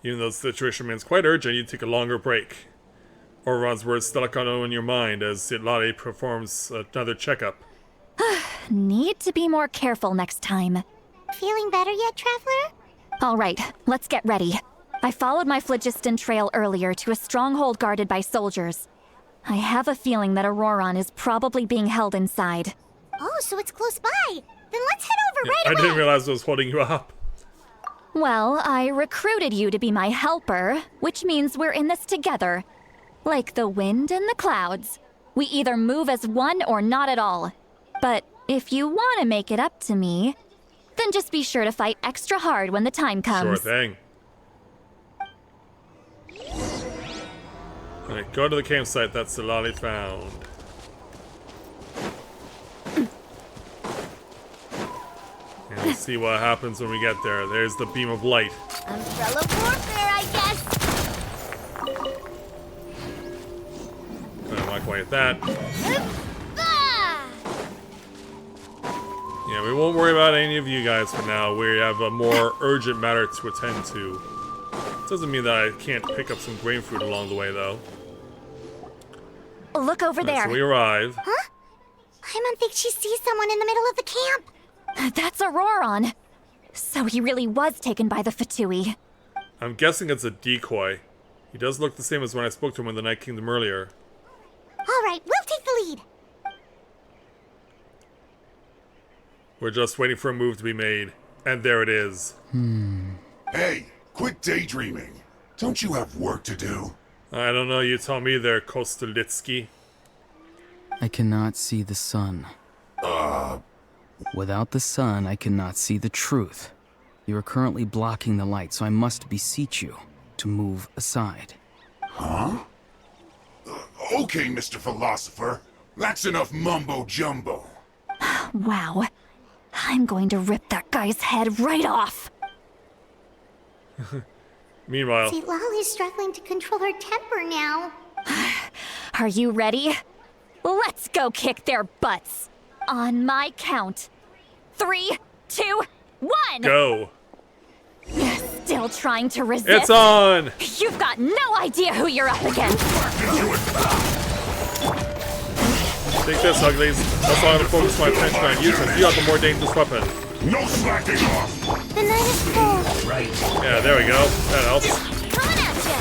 Even though the situation remains quite urgent, you take a longer break. Auroron's words still echo in your mind as Lottie performs another checkup. Need to be more careful next time. Feeling better yet, Traveler? All right, let's get ready. I followed my phlogiston trail earlier to a stronghold guarded by soldiers. I have a feeling that Auroron is probably being held inside. Oh, so it's close by. Then let's head over right I away. didn't realize I was holding you up. Well, I recruited you to be my helper, which means we're in this together. Like the wind and the clouds. We either move as one or not at all. But if you want to make it up to me, then just be sure to fight extra hard when the time comes. Sure thing. Alright, go to the campsite that Solali found. And we'll see what happens when we get there. There's the beam of light. Umbrella warfare, I guess. I'm not quite at that. Ah! Yeah, we won't worry about any of you guys for now. We have a more urgent matter to attend to. Doesn't mean that I can't pick up some grain fruit along the way, though. Look over there. So we arrive. Huh? Paimon thinks she sees someone in the middle of the camp. That's Auroron. So he really was taken by the Fatui. I'm guessing it's a decoy. He does look the same as when I spoke to him in the Night Kingdom earlier. All right, we'll take the lead. We're just waiting for a move to be made. And there it is. Hey, quit daydreaming. Don't you have work to do? I don't know, you tell me there, Kostolitsky. I cannot see the sun. Without the sun, I cannot see the truth. You are currently blocking the light, so I must beseech you to move aside. Huh? Okay, Mr. Philosopher. That's enough mumbo-jumbo. Wow. I'm going to rip that guy's head right off. Meanwhile, See, Lolly's struggling to control her temper now. Are you ready? Let's go kick their butts. On my count. 3, 2, 1! go. Still trying to resist? It's on! You've got no idea who you're up against. Take this, uglies. That's why I'm gonna focus my attention on you, since you have the more dangerous weapon. No slacking off! The night is full. Yeah, there we go. That helps. Coming at ya.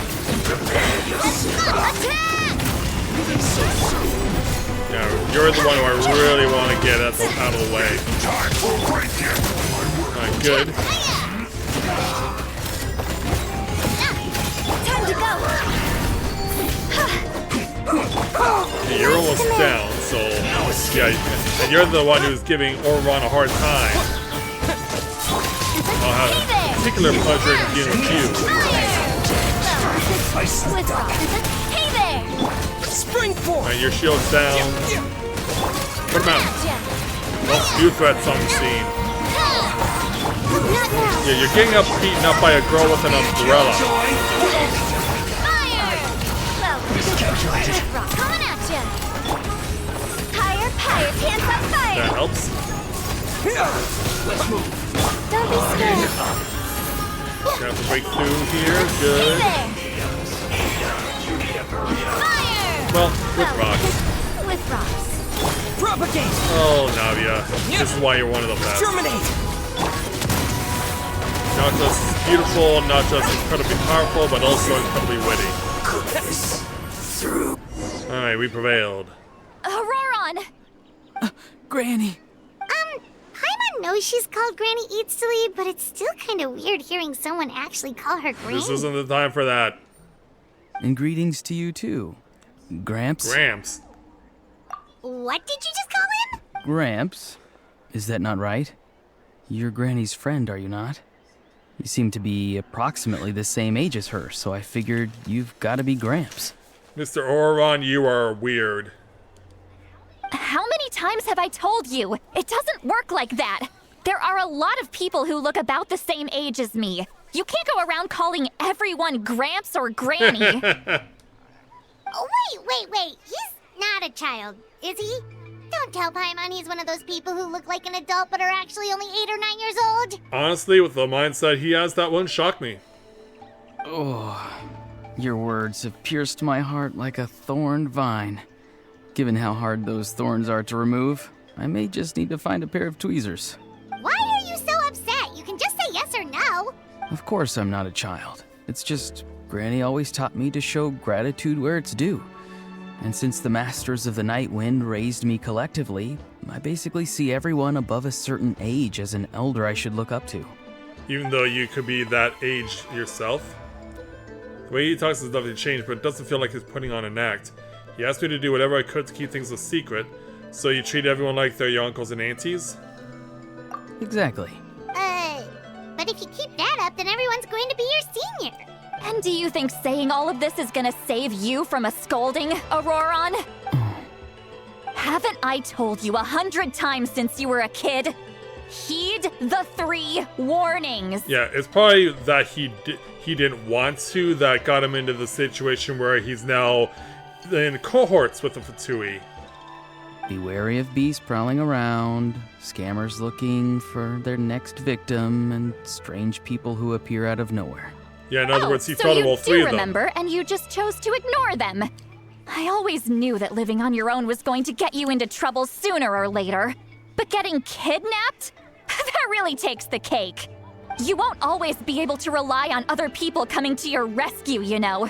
Attack! Yeah, you're the one who I really want to get out of the way. Time for break-in! Alright, good. Time to go. Yeah, you're almost down, so... Yeah, and you're the one who's giving Auroron a hard time. I'll have a particular pleasure in dealing with you. Hey there! Alright, your shield's down. Put him out. Well, you threat some scene. Not now. Yeah, you're getting beaten up by a girl with an umbrella. Fire! Coming at ya. Higher, hands up, fire! That helps. Don't be scared. Gonna have to break through here. Good. Fire! Well, with rocks. With rocks. Propagate! Oh, Navia. This is why you're one of the best. Terminate! Not just beautiful, not just incredibly powerful, but also incredibly witty. Alright, we prevailed. Auroron! Granny! Paimon knows she's called Granny Eats to Lead, but it's still kind of weird hearing someone actually call her Granny. This isn't the time for that. And greetings to you too. Gramps? Gramps. What did you just call him? Gramps? Is that not right? You're Granny's friend, are you not? You seem to be approximately the same age as her, so I figured you've got to be Gramps. Mr. Auroron, you are weird. How many times have I told you? It doesn't work like that. There are a lot of people who look about the same age as me. You can't go around calling everyone Gramps or Granny. Oh, wait. He's not a child, is he? Don't tell Paimon he's one of those people who look like an adult but are actually only 8 or 9 years old. Honestly, with the mindset he has, that wouldn't shock me. Oh, your words have pierced my heart like a thorned vine. Given how hard those thorns are to remove, I may just need to find a pair of tweezers. Why are you so upset? You can just say yes or no. Of course I'm not a child. It's just Granny always taught me to show gratitude where it's due. And since the Masters of the Night Wind raised me collectively, I basically see everyone above a certain age as an elder I should look up to. Even though you could be that age yourself? The way he talks has definitely changed, but it doesn't feel like he's putting on an act. He asked me to do whatever I could to keep things a secret, so you treat everyone like they're your uncles and aunties? Exactly. But if you keep that up, then everyone's going to be your senior. And do you think saying all of this is gonna save you from a scolding, Auroron? Haven't I told you 100 times since you were a kid? Heed the 3 warnings. Yeah, it's probably that he didn't want to that got him into the situation where he's now in cohorts with the Fatui. Be wary of beasts prowling around, scammers looking for their next victim, and strange people who appear out of nowhere. Yeah, in other words, he so thought you of all 3 of them. remember, and you just chose to ignore them. I always knew that living on your own was going to get you into trouble sooner or later. But getting kidnapped? That really takes the cake. You won't always be able to rely on other people coming to your rescue, you know.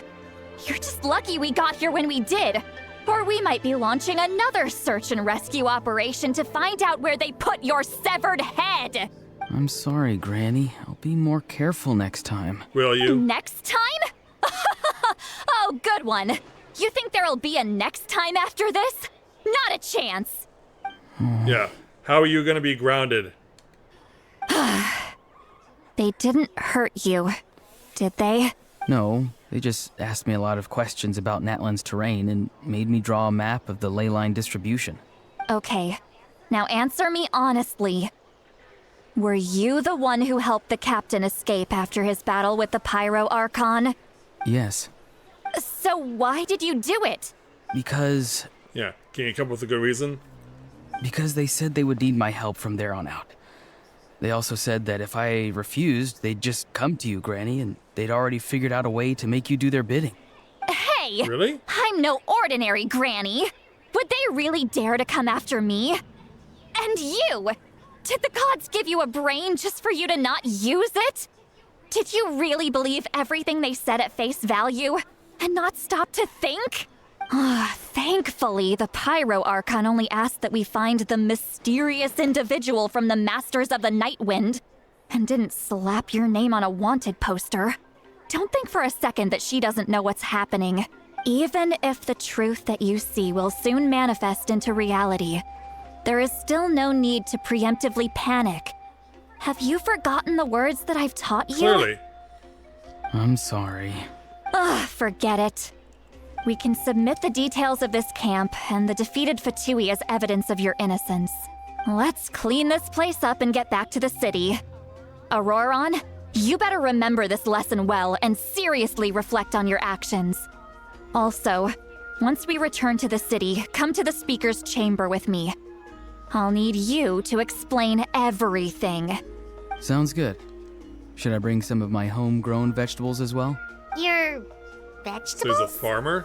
You're just lucky we got here when we did. Or we might be launching another search and rescue operation to find out where they put your severed head. I'm sorry, Granny. I'll be more careful next time. Will you? Next time? Oh, good one. You think there'll be a next time after this? Not a chance. Yeah. How are you gonna be grounded? They didn't hurt you, did they? No, they just asked me a lot of questions about Natlan's terrain and made me draw a map of the ley line distribution. Okay. Now answer me honestly. Were you the one who helped the captain escape after his battle with the Pyro Archon? Yes. So why did you do it? Because Yeah. Can you come up with a good reason? they said they would need my help from there on out. They also said that if I refused, they'd just come to you, Granny, and they'd already figured out a way to make you do their bidding. Hey! Really? I'm no ordinary granny. Would they really dare to come after me? And you! Did the gods give you a brain just for you to not use it? Did you really believe everything they said at face value and not stop to think? Thankfully, the Pyro Archon only asked that we find the mysterious individual from the Masters of the Night Wind and didn't slap your name on a wanted poster. Don't think for a second that she doesn't know what's happening. Even if the truth that you see will soon manifest into reality, there is still no need to preemptively panic. Have you forgotten the words that I've taught you? Clearly. I'm sorry. Forget it. We can submit the details of this camp and the defeated Fatui as evidence of your innocence. Let's clean this place up and get back to the city. Auroron, you better remember this lesson well and seriously reflect on your actions. Also, once we return to the city, come to the speaker's chamber with me. I'll need you to explain everything. Sounds good. Should I bring some of my homegrown vegetables as well? Your So vegetables? he's a farmer?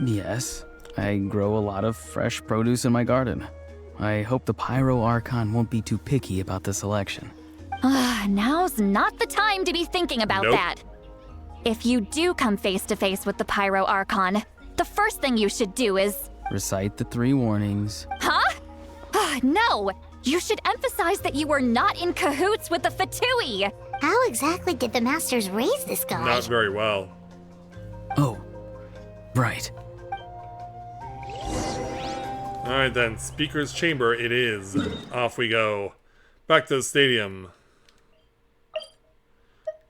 Yes. I grow a lot of fresh produce in my garden. I hope the Pyro Archon won't be too picky about the selection. Now's not the time to be thinking about Nope. that. If you do come face to face with the Pyro Archon, the first thing you should do is... Recite the 3 warnings. Huh? No! You should emphasize that you were not in cahoots with the Fatui! How exactly did the masters raise this guy? Not very well. Oh, right. Alright then, speaker's chamber it is. Off we go. Back to the stadium.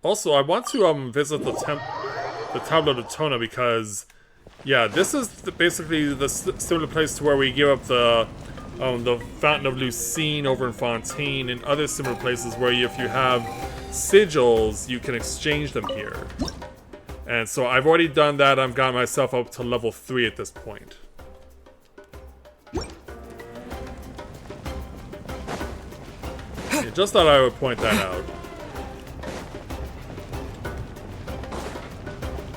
Also, I want to visit the Tableau de Tona because, yeah, this is basically the similar place to where we give up the Fountain of Lucine over in Fontaine and other similar places where if you have sigils, you can exchange them here. And so I've already done that. I've got myself up to level 3 at this point. Yeah, just thought I would point that out.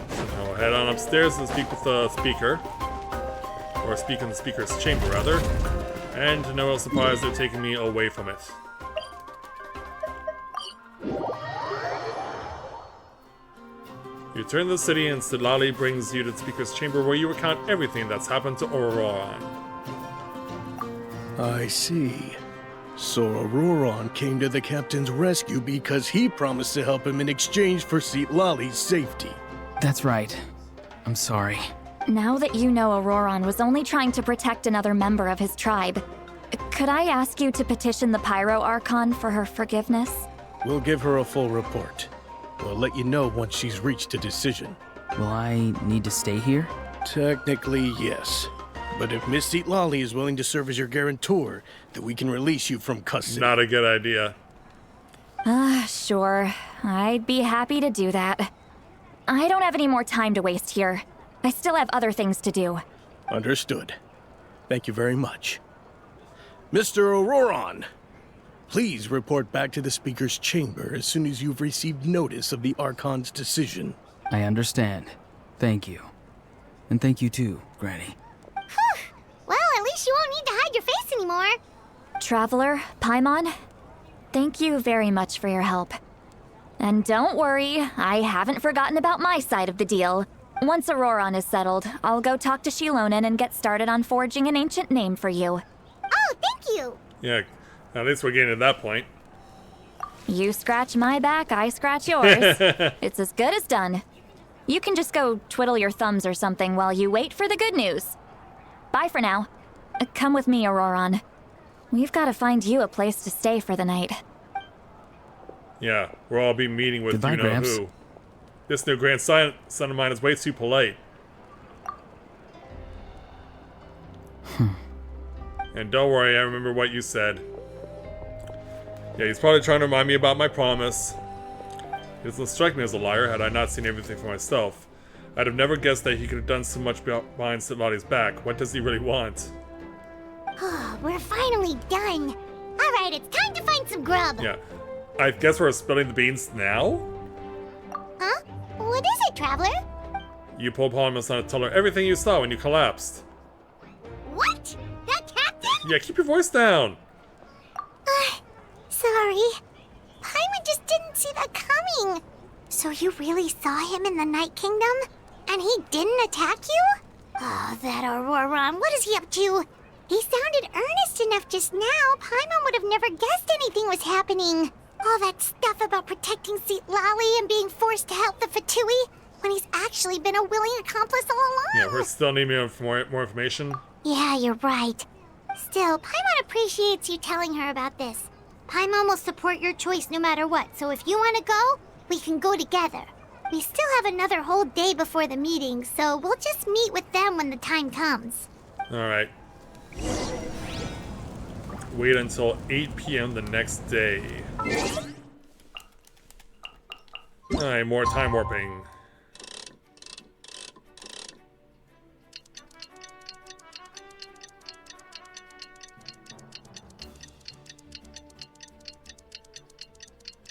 So now we'll head on upstairs and speak with the speaker. Or speak in the speaker's chamber, rather. And to no surprise, they're taking me away from it. You return to the city and Stilali brings you to the speaker's chamber where you recount everything that's happened to Auroron. I see. So Auroron came to the captain's rescue because he promised to help him in exchange for Lali's safety. That's right. I'm sorry. Now that you know Auroron was only trying to protect another member of his tribe, could I ask you to petition the Pyro Archon for her forgiveness? We'll give her a full report. We'll let you know once she's reached a decision. Will I need to stay here? Technically, yes. But if Miss Lali is willing to serve as your guarantor, then we can release you from custody. Not a good idea. Sure. I'd be happy to do that. I don't have any more time to waste here. I still have other things to do. Understood. Thank you very much. Mr. Auroron, please report back to the Speaker's chamber as soon as you've received notice of the Archon's decision. I understand. Thank you. And thank you too, Granny. Well, at least you won't need to hide your face anymore. Traveler, Paimon, thank you very much for your help. And don't worry, I haven't forgotten about my side of the deal. Once Auroron is settled, I'll go talk to Shilonen and get started on forging an ancient name for you. Oh, thank you. Yeah, at least we're getting to that point. You scratch my back, I scratch yours. It's as good as done. You can just go twiddle your thumbs or something while you wait for the good news. Bye for now. Come with me, Auroron. We've got to find you a place to stay for the night. Yeah, we'll all be meeting with Goodbye, Gramps. you-know-who. This new grandson of mine is way too polite. And don't worry, I remember what you said. Yeah, he's probably trying to remind me about my promise. He doesn't strike me as a liar had I not seen everything for myself. I'd have never guessed that he could have done so much behind Stilali's back. What does he really want? Oh, we're finally done. All right, it's time to find some grub. Yeah, I guess we're spilling the beans now? Huh? What is it, Traveler? You pulled Polymus on to tell her everything you saw when you collapsed. What? That captain? Yeah, keep your voice down. Sorry. Paimon just didn't see that coming. So you really saw him in the Night Kingdom? And he didn't attack you? Oh, that Auroron, what is he up to? He sounded earnest enough just now. Paimon would have never guessed anything was happening. All that stuff about protecting Lali and being forced to help the Fatui, when he's actually been a willing accomplice all along. Yeah, we're still needing more information. Yeah, you're right. Still, Paimon appreciates you telling her about this. Paimon will support your choice no matter what, so if you want to go, we can go together. We still have another whole day before the meeting, so we'll just meet with them when the time comes. Alright. Wait until 8 p.m. the next day. Alright, more time warping.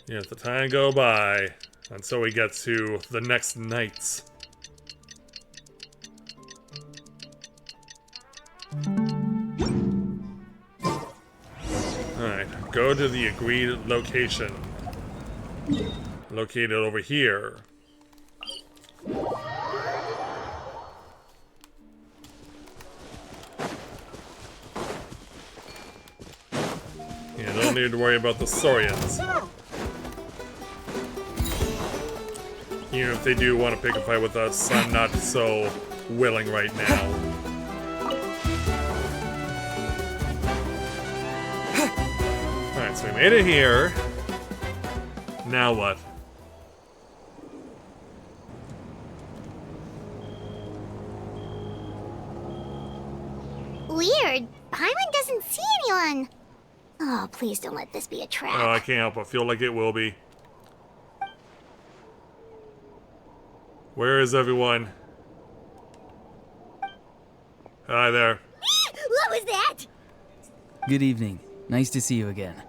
Yeah, let the time go by until we get to the next night. Alright, go to the agreed location. Located over here. Yeah, don't need to worry about the Saurians. Even if they do want to pick a fight with us, I'm not so willing right now. Alright, so we made it here. Now what? Weird. Paimon doesn't see anyone. Oh, please don't let this be a trap. Oh, I can't help but feel like it will be. Where is everyone? Hi there. What was that? Good evening. Nice to see you again.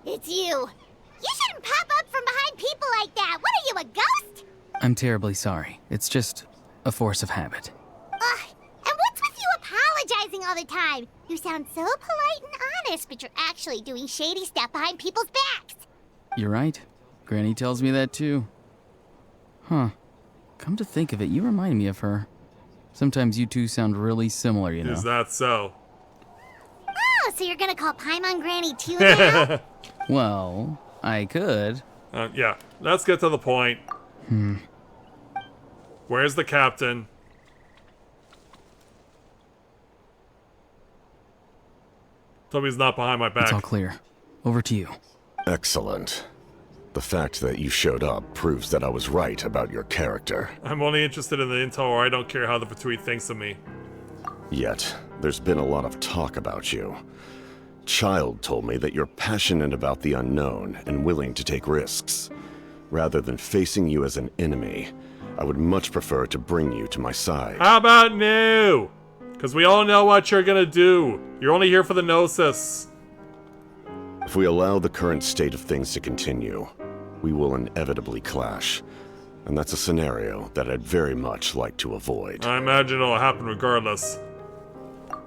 It's you. You shouldn't pop up from behind people like that. What are you, a ghost? I'm terribly sorry. It's just a force of habit. And what's with you apologizing all the time? You sound so polite and honest, but you're actually doing shady stuff behind people's backs. You're right. Granny tells me that too. Huh. Come to think of it, you remind me of her. Sometimes you two sound really similar, you know. Is that so? Oh, so you're gonna call Paimon Granny too now? Well, I could. Yeah, let's get to the point. Where's the captain? Tell me he's not behind my back. It's all clear. Over to you. Excellent. The fact that you showed up proves that I was right about your character. I'm only interested in the intel, or I don't care how the Fatui thinks of me. Yet, there's been a lot of talk about you. Child told me that you're passionate about the unknown and willing to take risks. Rather than facing you as an enemy, I would much prefer to bring you to my side. How about no? Because we all know what you're gonna do. You're only here for the Gnosis. If we allow the current state of things to continue, we will inevitably clash. And that's a scenario that I'd very much like to avoid. I imagine it'll happen regardless.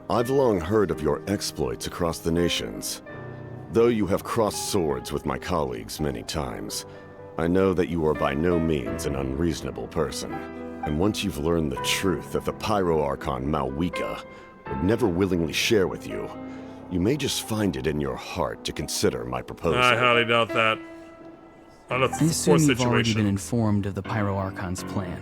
I've long heard of your exploits across the nations. Though you have crossed swords with my colleagues many times, I know that you are by no means an unreasonable person. And once you've learned the truth that the Pyro Archon Malwika would never willingly share with you, you may just find it in your heart to consider my proposal. I highly doubt that. Unless I it's a poor assume you've already been situation. informed of the Pyro Archon's plan.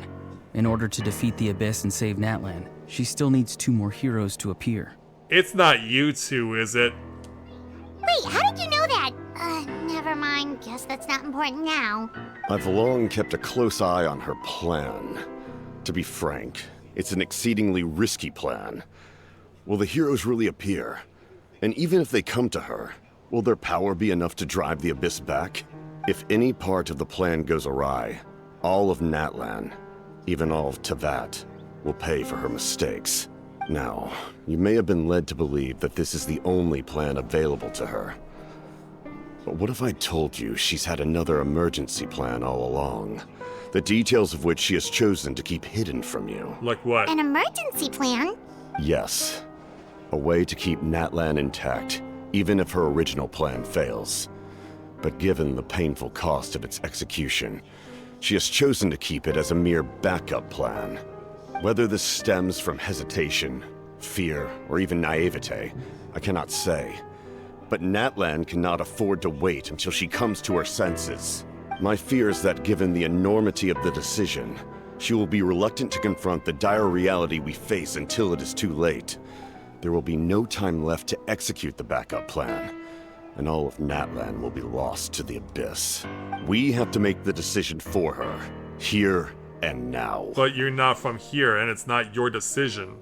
In order to defeat the Abyss and save Natlan, she still needs 2 more heroes to appear. It's not you two, is it? Wait, how did you know that? Never mind. Guess that's not important now. I've long kept a close eye on her plan. To be frank, it's an exceedingly risky plan. Will the heroes really appear? And even if they come to her, will their power be enough to drive the Abyss back? If any part of the plan goes awry, all of Natlan, even all of Tevat, will pay for her mistakes. Now, you may have been led to believe that this is the only plan available to her. But what if I told you she's had another emergency plan all along? The details of which she has chosen to keep hidden from you. Like what? An emergency plan? Yes. A way to keep Natlan intact, even if her original plan fails. But given the painful cost of its execution, she has chosen to keep it as a mere backup plan. Whether this stems from hesitation, fear, or even naivete, I cannot say. But Natlan cannot afford to wait until she comes to her senses. My fear is that given the enormity of the decision, she will be reluctant to confront the dire reality we face until it is too late. There will be no time left to execute the backup plan, and all of Natlan will be lost to the Abyss. We have to make the decision for her, here and now. But you're not from here, and it's not your decision.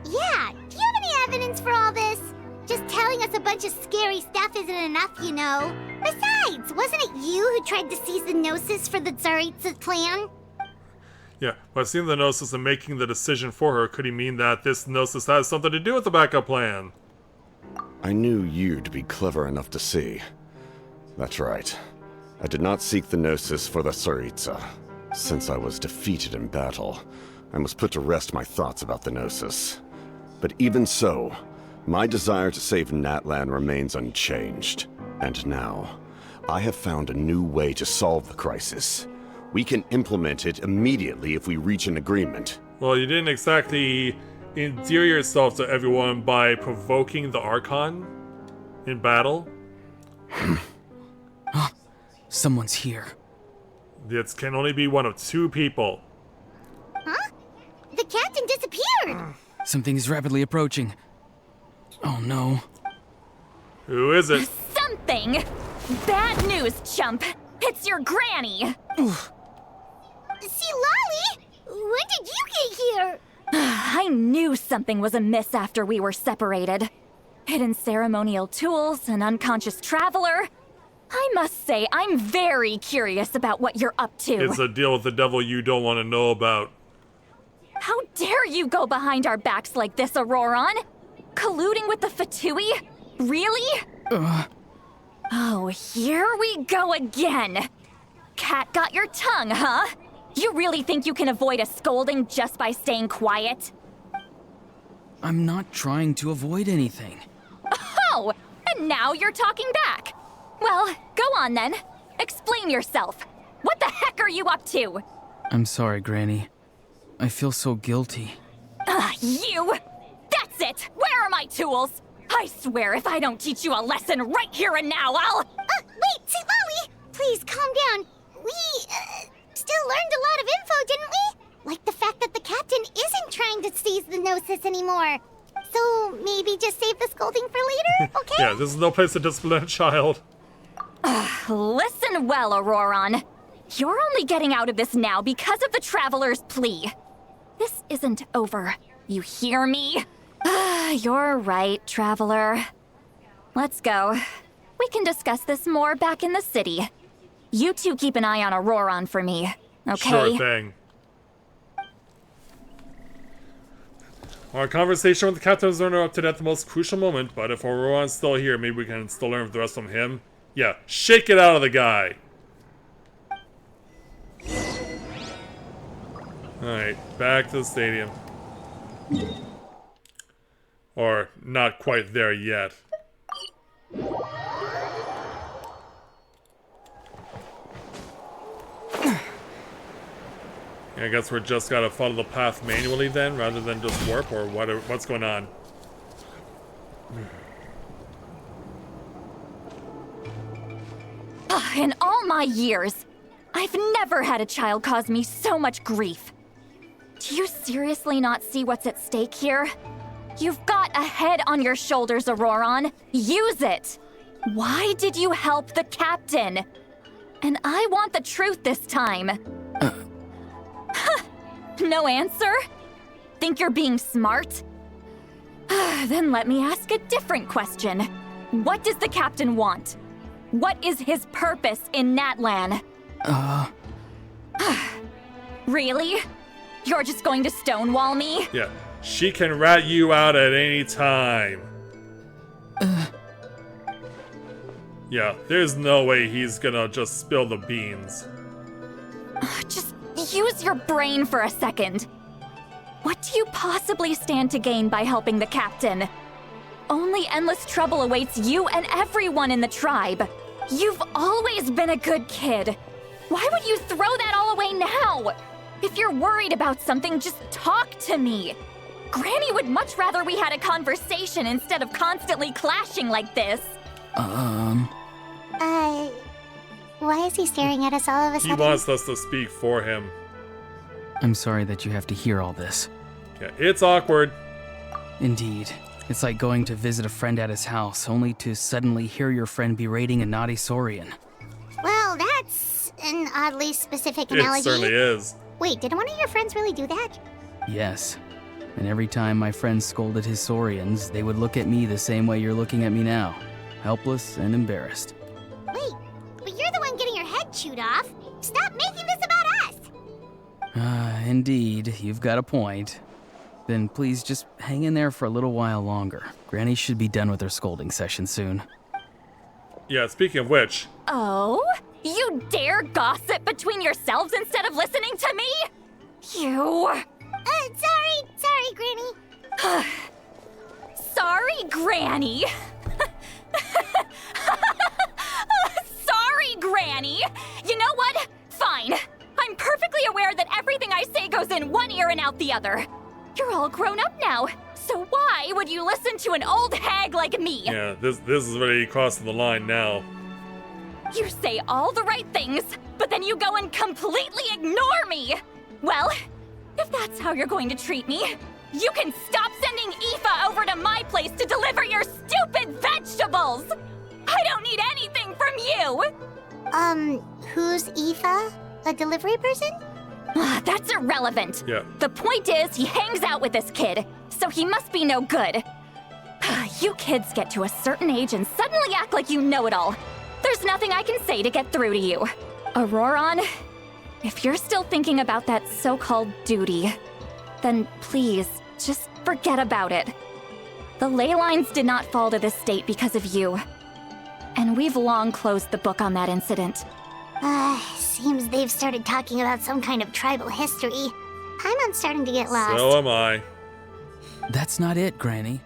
Yeah, do you have any evidence for all this? Just telling us a bunch of scary stuff isn't enough, you know. Besides, wasn't it you who tried to seize the Gnosis for the Tsaritsa's plan? Yeah, but seeing the Gnosis and making the decision for her, could he mean that this Gnosis has something to do with the backup plan? I knew you to be clever enough to see. That's right. I did not seek the Gnosis for the Tsaritsa. Since I was defeated in battle, I must put to rest my thoughts about the Gnosis. But even so, my desire to save Natlan remains unchanged. And now, I have found a new way to solve the crisis. We can implement it immediately if we reach an agreement. Well, you didn't exactly endear yourself to everyone by provoking the Archon in battle. Someone's here. It can only be one of 2 people. Huh? The captain disappeared! Something is rapidly approaching. Oh no. Who is it? Something! Bad news, chump! It's your granny! See, Lolly? When did you get here? I knew something was amiss after we were separated. Hidden ceremonial tools, an unconscious traveler. I must say, I'm very curious about what you're up to. It's a deal with the devil you don't want to know about. How dare you go behind our backs like this, Auroron? Colluding with the Fatui? Really? Oh, here we go again. Cat got your tongue, huh? You really think you can avoid a scolding just by staying quiet? I'm not trying to avoid anything. Oh, and now you're talking back. Well, go on then. Explain yourself. What the heck are you up to? I'm sorry, Granny. I feel so guilty. You! That's it! Where are my tools? I swear if I don't teach you a lesson right here and now, I'll... Wait, Molly! Please, calm down. We, still learned a lot of info, didn't we? Like the fact that the captain isn't trying to seize the Gnosis anymore. So, maybe just save the scolding for later, okay? Yeah, this is no place to discipline a child. Listen well, Auroron. You're only getting out of this now because of the Traveler's plea. This isn't over. You hear me? You're right, Traveler. Let's go. We can discuss this more back in the city. You two keep an eye on Auroron for me, okay? Sure thing. Our conversation with the captain was interrupted at the most crucial moment, but if Auroron's still here, maybe we can still learn the rest from him. Yeah, shake it out of the guy! Alright, back to the stadium. Or, not quite there yet. I guess we're just gotta follow the path manually then, rather than just warp, or what's going on? In all my years, I've never had a child cause me so much grief. Do you seriously not see what's at stake here? You've got a head on your shoulders, Auroron. Use it! Why did you help the captain? And I want the truth this time. No answer? Think you're being smart? Then let me ask a different question. What does the captain want? What is his purpose in Natlan? Really? You're just going to stonewall me? Yeah, she can rat you out at any time. Yeah, there's no way he's gonna just spill the beans. Just use your brain for a second. What do you possibly stand to gain by helping the captain? Only endless trouble awaits you and everyone in the tribe. You've always been a good kid. Why would you throw that all away now? If you're worried about something, just talk to me. Granny would much rather we had a conversation instead of constantly clashing like this. Why is he staring at us all of a He sudden? wants us to speak for him. I'm sorry that you have to hear all this. Yeah, it's awkward. Indeed. It's like going to visit a friend at his house, only to suddenly hear your friend berating a naughty Saurian. Well, that's an oddly specific It analogy. certainly is. Wait, did one of your friends really do that? Yes. And every time my friend scolded his Saurians, they would look at me the same way you're looking at me now. Helpless and embarrassed. Wait, but you're the one getting your head chewed off. Stop making this about us! Indeed, you've got a point. Then please just hang in there for a little while longer. Granny should be done with her scolding session soon. Yeah, speaking of which, Oh? You dare gossip between yourselves instead of listening to me? You... Sorry, Granny. Sorry, Granny. Sorry, Granny. You know what? Fine. I'm perfectly aware that everything I say goes in one ear and out the other. You're all grown up now, so why would you listen to an old hag like me? yeah, this is really crossing the line now. You say all the right things, but then you go and completely ignore me! Well, if that's how you're going to treat me, you can stop sending Aoife over to my place to deliver your stupid vegetables! I don't need anything from you! Who's Aoife? A delivery person? That's irrelevant. Yeah. The point is, he hangs out with this kid, so he must be no good. You kids get to a certain age and suddenly act like you know it all. There's nothing I can say to get through to you. Auroron, if you're still thinking about that so-called duty, then please, just forget about it. The ley lines did not fall to this state because of you. And we've long closed the book on that incident. Seems they've started talking about some kind of tribal history. I'm starting to get lost. So am I. That's not it, Granny.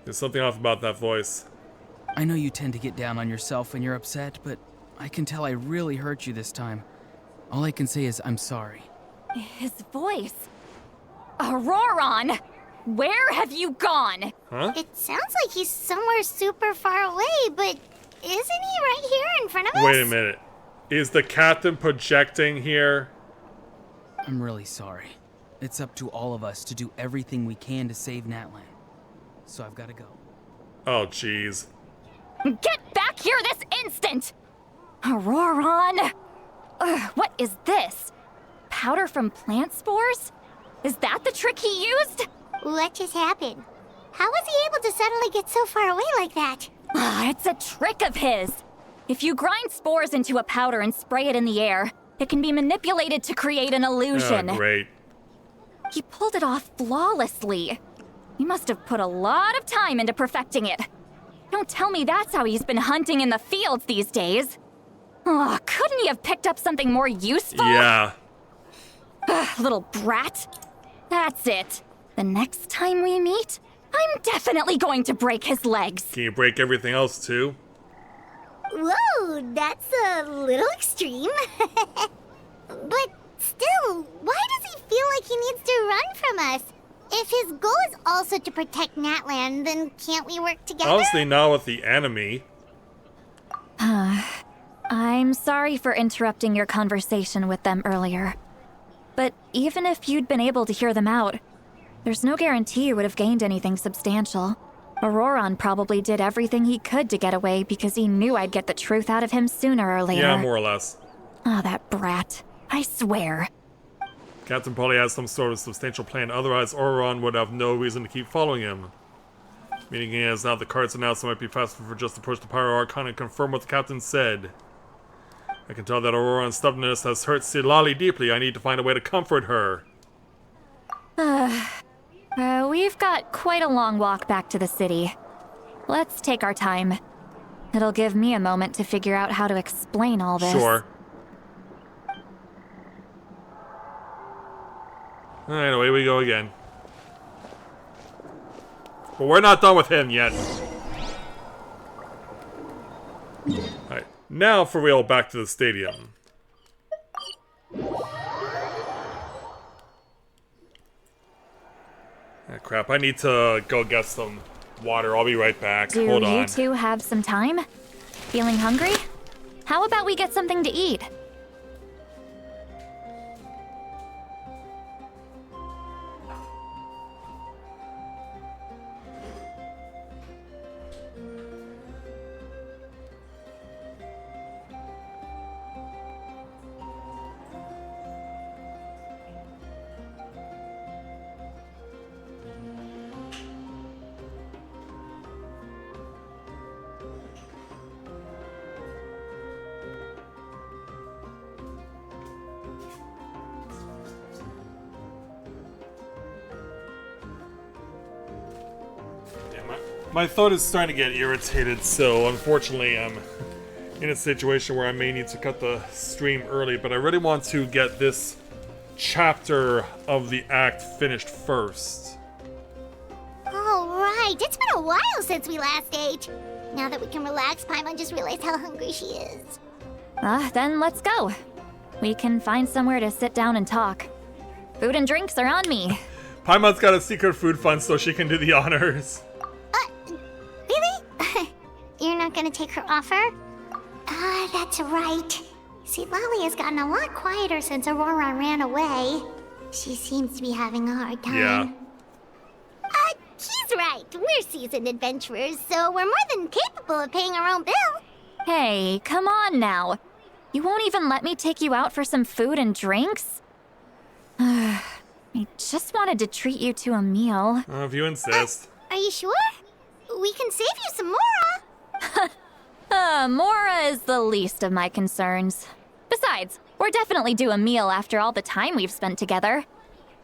There's something off about that voice. I know you tend to get down on yourself when you're upset, but I can tell I really hurt you this time. All I can say is I'm sorry. His voice. Auroron! Where have you gone? Huh? It sounds like he's somewhere super far away, but isn't he right here in front of us? Wait a minute. Is the captain projecting here? I'm really sorry. It's up to all of us to do everything we can to save Natlan. So I've got to go. Oh, jeez. Get back here this instant! Auroron! Ugh, what is this? Powder from plant spores? Is that the trick he used? What just happened? How was he able to suddenly get so far away like that? Ah, it's a trick of his. If you grind spores into a powder and spray it in the air, it can be manipulated to create an illusion. Oh, great. He pulled it off flawlessly. He must have put a lot of time into perfecting it. Don't tell me that's how he's been hunting in the fields these days. Oh, couldn't he have picked up something more useful? Yeah. Ugh, little brat. That's it. The next time we meet, I'm definitely going to break his legs. Can you break everything else too? Whoa, that's a little extreme. But still, why does he feel like he needs to run from us? If his goal is also to protect Natlan, then can't we work together? Obviously not with the enemy. I'm sorry for interrupting your conversation with them earlier. But even if you'd been able to hear them out, there's no guarantee you would have gained anything substantial. Auroron probably did everything he could to get away because he knew I'd get the truth out of him sooner or later. Yeah, more or less. Oh, that brat. I swear. Captain probably has some sort of substantial plan, otherwise Auroron would have no reason to keep following him. Meaning he has now the cards announced, it might be faster for just to push the Pyro Archon and confirm what the captain said. I can tell that Auroron's stubbornness has hurt Silali deeply. I need to find a way to comfort her. We've got quite a long walk back to the city. Let's take our time. It'll give me a moment to figure out how to explain all this. Sure. Alright, away we go again. But we're not done with him yet. Alright, now for real, back to the stadium. Ah, crap, I need to go get some water. I'll be right back. Hold Do on. you two have some time? Feeling hungry? How about we get something to eat? My throat is starting to get irritated, so unfortunately I'm in a situation where I may need to cut the stream early, but I really want to get this chapter of the act finished first. All right, it's been a while since we last ate. Now that we can relax, Paimon just realized how hungry she is. Then let's go. We can find somewhere to sit down and talk. Food and drinks are on me. Paimon's got a secret food fund so she can do the honors. Really? You're not gonna take her offer? That's right. See, Lolly has gotten a lot quieter since Aurora ran away. She seems to be having a hard time. Yeah. He's right. We're seasoned adventurers, so we're more than capable of paying our own bill. Hey, come on now. You won't even let me take you out for some food and drinks? I just wanted to treat you to a meal. If you insist. Are you sure? We can save you some Mora. Mora is the least of my concerns. Besides, we're definitely due a meal after all the time we've spent together.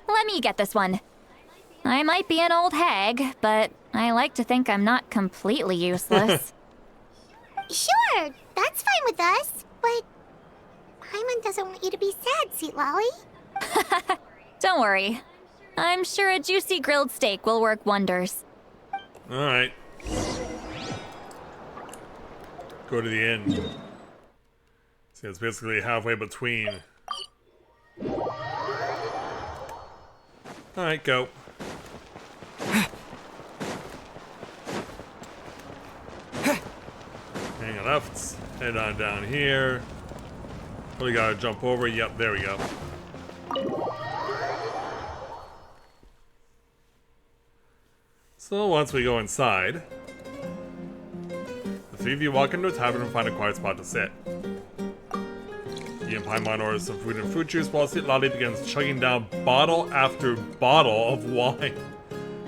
Let me get this one. I might be an old hag, but I like to think I'm not completely useless. Sure, that's fine with us, but Paimon doesn't want you to be sad, Sweet Lolly. Don't worry. I'm sure a juicy grilled steak will work wonders. Alright. Go to the inn. See, it's basically halfway between. Alright, go. Hang on up. Let's head on down here. We gotta jump over. Yep, there we go. So once we go inside, the three of you walk into a tavern and find a quiet spot to sit. You and Paimon orders some food and fruit juice while Lolly begins chugging down bottle after bottle of wine.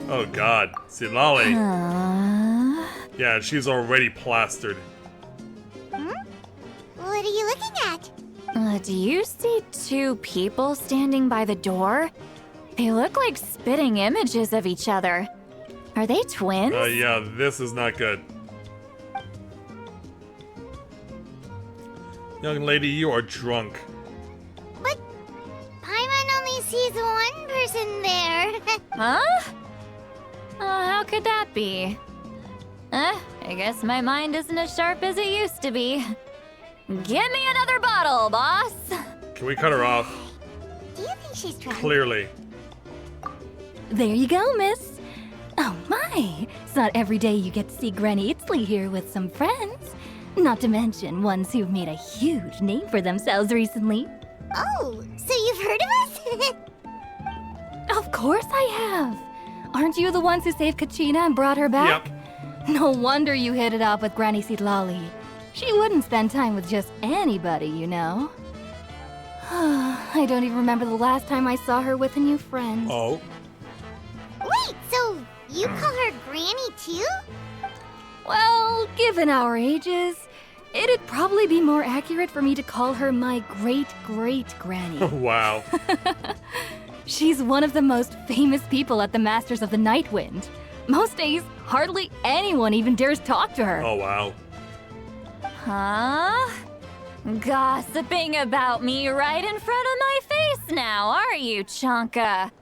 Oh god, Lolly. Yeah, she's already plastered. What are you looking at? Do you see two people standing by the door? They look like spitting images of each other. Are they twins? Yeah, this is not good. Young lady, you are drunk. But Paimon only sees one person there. Huh? How could that be? I guess my mind isn't as sharp as it used to be. Give me another bottle, boss. Can we cut her off? Do you think she's drunk? Clearly. There you go, miss. Oh my, it's not every day you get to see Granny Itzley here with some friends. Not to mention ones who've made a huge name for themselves recently. Oh, so you've heard of us? Of course I have. Aren't you the ones who saved Kachina and brought her back? Yep. No wonder you hit it off with Granny Lolly. She wouldn't spend time with just anybody, you know. I don't even remember the last time I saw her with a new friend. Oh. Wait, so you call her Granny too? Well, given our ages, it'd probably be more accurate for me to call her my great-great-granny. Wow. She's one of the most famous people at the Masters of the Nightwind. Most days, hardly anyone even dares talk to her. Oh, wow. Huh? Gossiping about me right in front of my face now, are you, Chonka?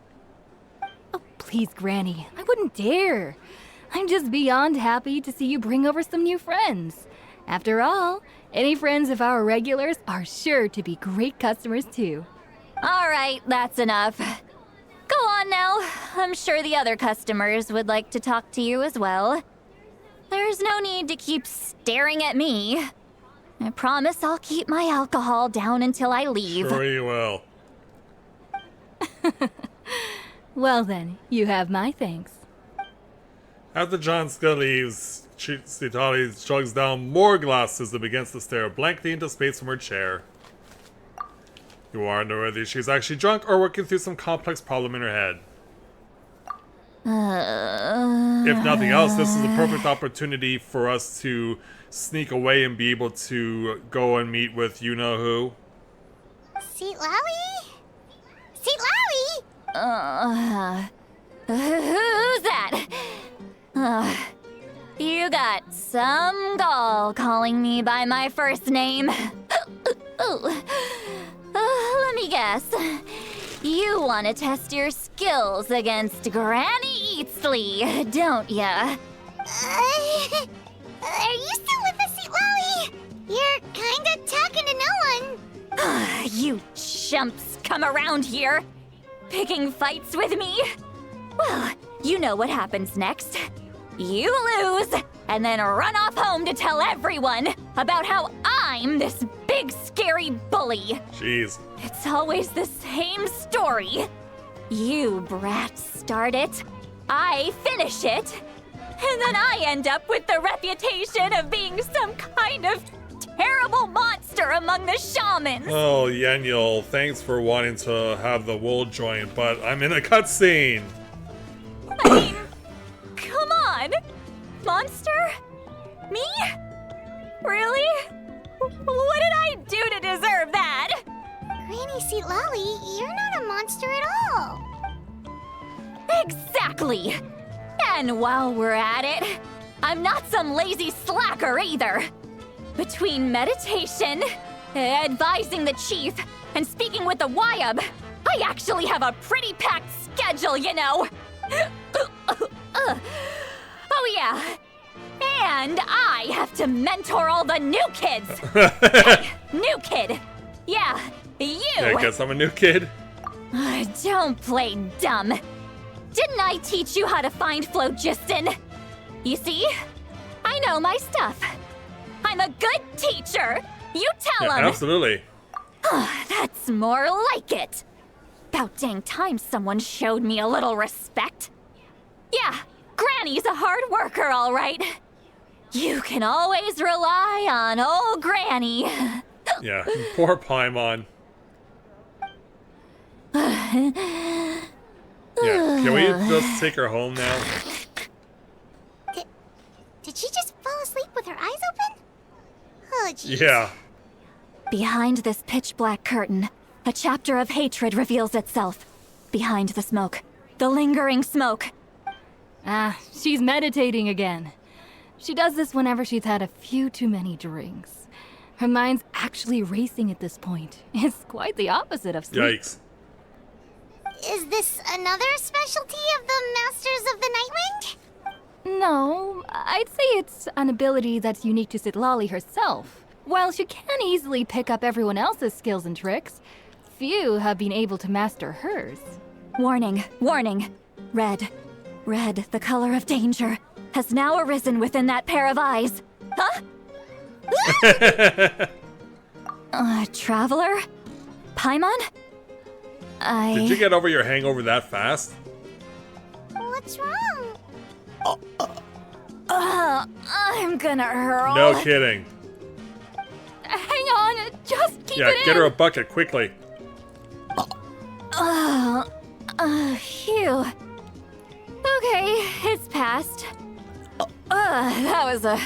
Oh, please, Granny, I wouldn't dare. I'm just beyond happy to see you bring over some new friends. After all, any friends of our regulars are sure to be great customers too. All right, that's enough. Go on now. I'm sure the other customers would like to talk to you as well. There's no need to keep staring at me. I promise I'll keep my alcohol down until I leave. Sure you will. Well then, you have my thanks. After John Scott leaves, Citali chugs down more glasses and begins to stare blankly into space from her chair. You wonder whether she's actually drunk or working through some complex problem in her head. If nothing else, this is a perfect opportunity for us to sneak away and be able to go and meet with you-know-who. Seat Lally? Seat Lally? Who's that? You got some gall calling me by my first name. Let me guess. You want to test your skills against Granny Eatsley, don't ya? Are you still with us, Seat Lally? You're kinda talking to no one. You chumps come around here, picking fights with me? Well, you know what happens next. You lose, and then run off home to tell everyone about how I'm this big scary bully. Jeez. It's always the same story. You brats start it, I finish it, and then I end up with the reputation of being some kind of terrible monster among the shamans. Oh, Yeniel, thanks for wanting to have the wool join, but I'm in a cutscene. I mean, come on. Monster? Me? Really? What did I do to deserve that? Granny Seat Lally, you're not a monster at all. Exactly. And while we're at it, I'm not some lazy slacker either. Between meditation, advising the chief, and speaking with the Wyab, I actually have a pretty packed schedule, you know. Oh yeah. And I have to mentor all the new kids. New kid! Yeah, you! Yeah, I guess I'm a new kid. Don't play dumb. Didn't I teach you how to find phlogiston? You see? I know my stuff. I'm a good teacher. You tell Yeah, him. absolutely. That's more like it. About dang time someone showed me a little respect. Yeah, Granny's a hard worker, all right. You can always rely on old Granny. Yeah, poor Paimon. Yeah, can we just take her home now? Did she just fall asleep with her eyes open? Oh, jeez. Yeah. Behind this pitch black curtain, a chapter of hatred reveals itself. Behind the smoke, the lingering smoke. She's meditating again. She does this whenever she's had a few too many drinks. Her mind's actually racing at this point. It's quite the opposite of sleep. Yikes. Is this another specialty of the Masters of the Nightwing? No, I'd say it's an ability that's unique to Citlali herself. While she can easily pick up everyone else's skills and tricks, few have been able to master hers. Warning, warning. Red, the color of danger, has now arisen within that pair of eyes. Huh? Traveler? Paimon? Did you get over your hangover that fast? What's wrong? I'm gonna hurl. No kidding. Hang on, just keep it in. Yeah, get her a bucket quickly. Phew. Okay, it's passed. That was a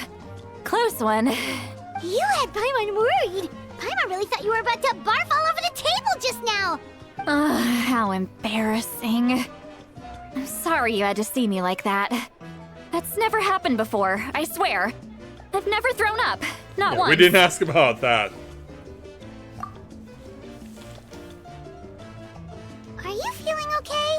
close one. You had Paimon worried. Paimon really thought you were about to barf all over the table just now. How embarrassing. I'm sorry you had to see me like that. That's never happened before, I swear. I've never thrown up. Not Yeah, once. we didn't ask about that. Are you feeling okay?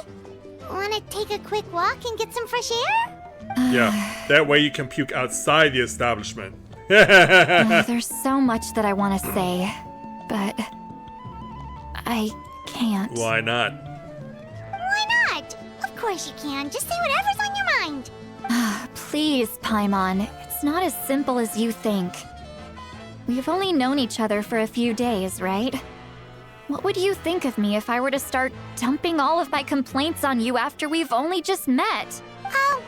Want to take a quick walk and get some fresh air? Yeah, that way you can puke outside the establishment. There's so much that I want to say, but I can't. Why not? Why not? Of course you can. Just say whatever's on your mind. Please, Paimon, it's not as simple as you think. We've only known each other for a few days, right? What would you think of me if I were to start dumping all of my complaints on you after we've only just met? Oh,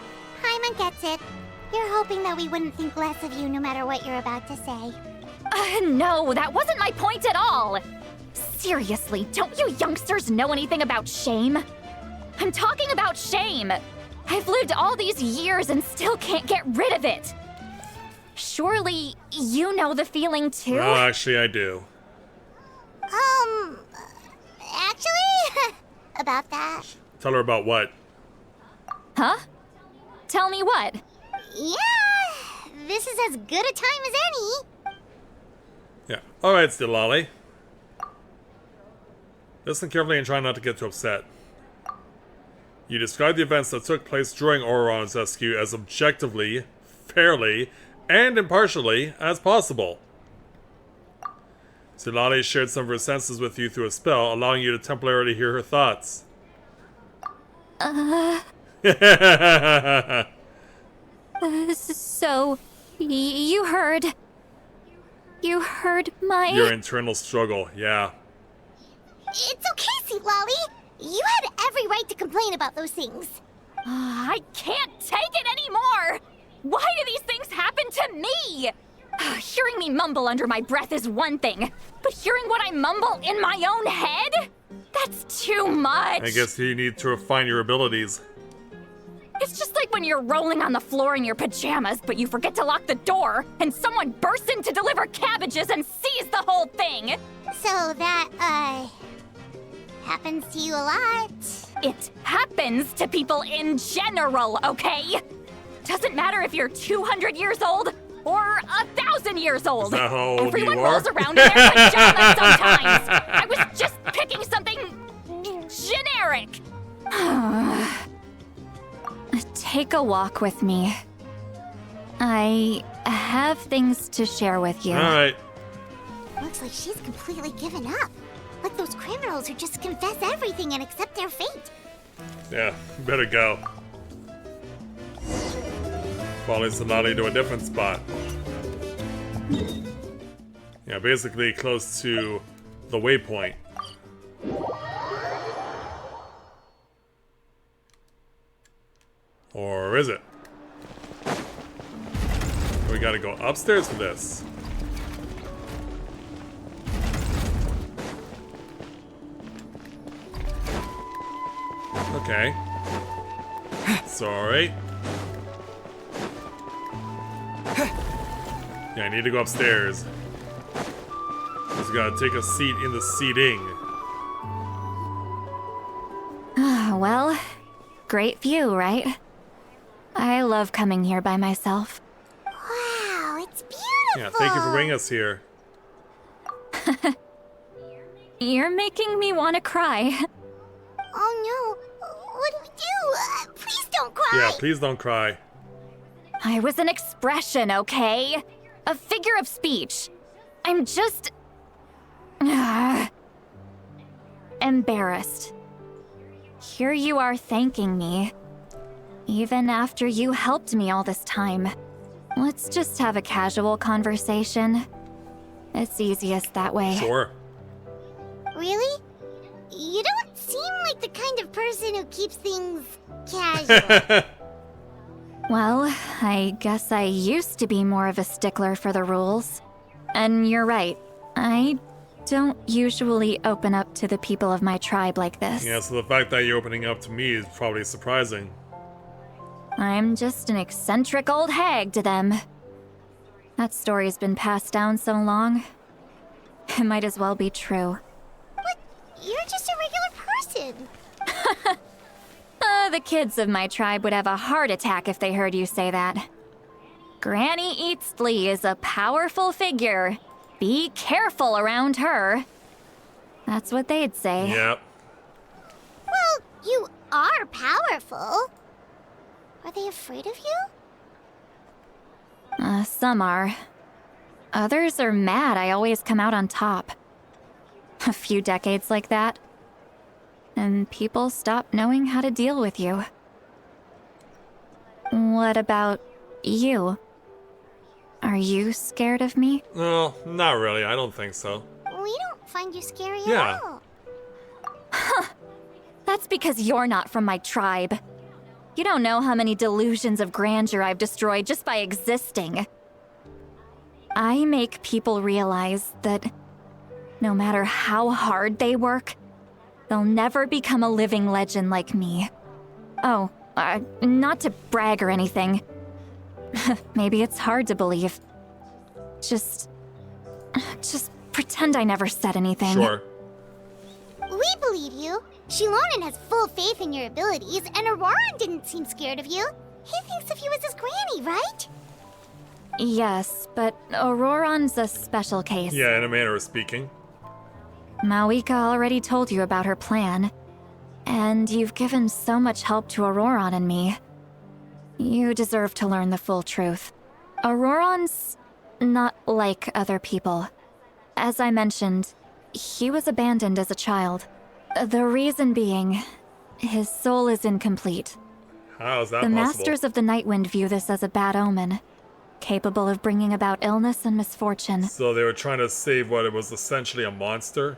Paimon gets it. You're hoping that we wouldn't think less of you no matter what you're about to say. No, that wasn't my point at all! Seriously, don't you youngsters know anything about shame? I'm talking about shame! I've lived all these years and still can't get rid of it! Surely, you know the feeling too? Well, actually, I do. Actually, about that. Tell her about what? Huh? Tell me what? Yeah, this is as good a time as any. Yeah. Alright, Citlali. Listen carefully and try not to get too upset. You describe the events that took place during Auron's rescue as objectively, fairly, and impartially as possible. Citlali shared some of her senses with you through a spell, allowing you to temporarily hear her thoughts. So, you heard my... Your internal struggle, yeah. It's okay, Citlali. You had every right to complain about those things. I can't take it anymore! Why do these things happen to me? Hearing me mumble under my breath is one thing, but hearing what I mumble in my own head? That's too much! I guess you need to refine your abilities. It's just like when you're rolling on the floor in your pajamas, but you forget to lock the door, and someone bursts in to deliver cabbages and sees the whole thing! So that, happens to you a lot. It happens to people in general, okay? Doesn't matter if you're 200 years old or 1,000 years old. Is that how old Everyone you are? rolls around in their pajamas sometimes. I was just picking something generic. Take a walk with me. I have things to share with you. Alright. Looks like she's completely given up. Like those criminals who just confess everything and accept their fate. Yeah, better go. Follow Sonali to a different spot. Yeah, basically close to the waypoint. Or is it? We gotta go upstairs for this. Okay. Sorry. Yeah, I need to go upstairs. Just gotta take a seat in the seating. Well, great view, right? I love coming here by myself. Wow, it's beautiful. Yeah, thank you for bringing us here. You're making me want to cry. Oh no, what do we do? Please don't cry. Yeah, please don't cry. I was an expression, okay? A figure of speech. I'm just... embarrassed. Here you are thanking me. Even after you helped me all this time. Let's just have a casual conversation. It's easiest that way. Sure. Really? You don't seem like the kind of person who keeps things casual. Well, I guess I used to be more of a stickler for the rules. And you're right. I don't usually open up to the people of my tribe like this. Yeah, so the fact that you're opening up to me is probably surprising. I'm just an eccentric old hag to them. That story's been passed down so long. It might as well be true. But you're just a regular person. The kids of my tribe would have a heart attack if they heard you say that. Granny Eatsley is a powerful figure. Be careful around her. That's what they'd say. Yep. Well, you are powerful. Are they afraid of you? Some are. Others are mad I always come out on top. A few decades like that, and people stop knowing how to deal with you. What about you? Are you scared of me? No, not really. I don't think so. We don't find you scary Yeah. at all. That's because you're not from my tribe. You don't know how many delusions of grandeur I've destroyed just by existing. I make people realize that no matter how hard they work, they'll never become a living legend like me. Oh, not to brag or anything. Maybe it's hard to believe. Just pretend I never said anything. Sure. We believe you. Shilonen has full faith in your abilities, and Auroran didn't seem scared of you. He thinks of you as his granny, right? Yes, but Auroran's a special case. Yeah, in a manner of speaking. Mawika already told you about her plan. And you've given so much help to Auroran and me. You deserve to learn the full truth. Auroran's not like other people. As I mentioned, he was abandoned as a child. The reason being, his soul is incomplete. How is that The possible? Masters of the Nightwind view this as a bad omen, capable of bringing about illness and misfortune. So they were trying to save what it was essentially a monster?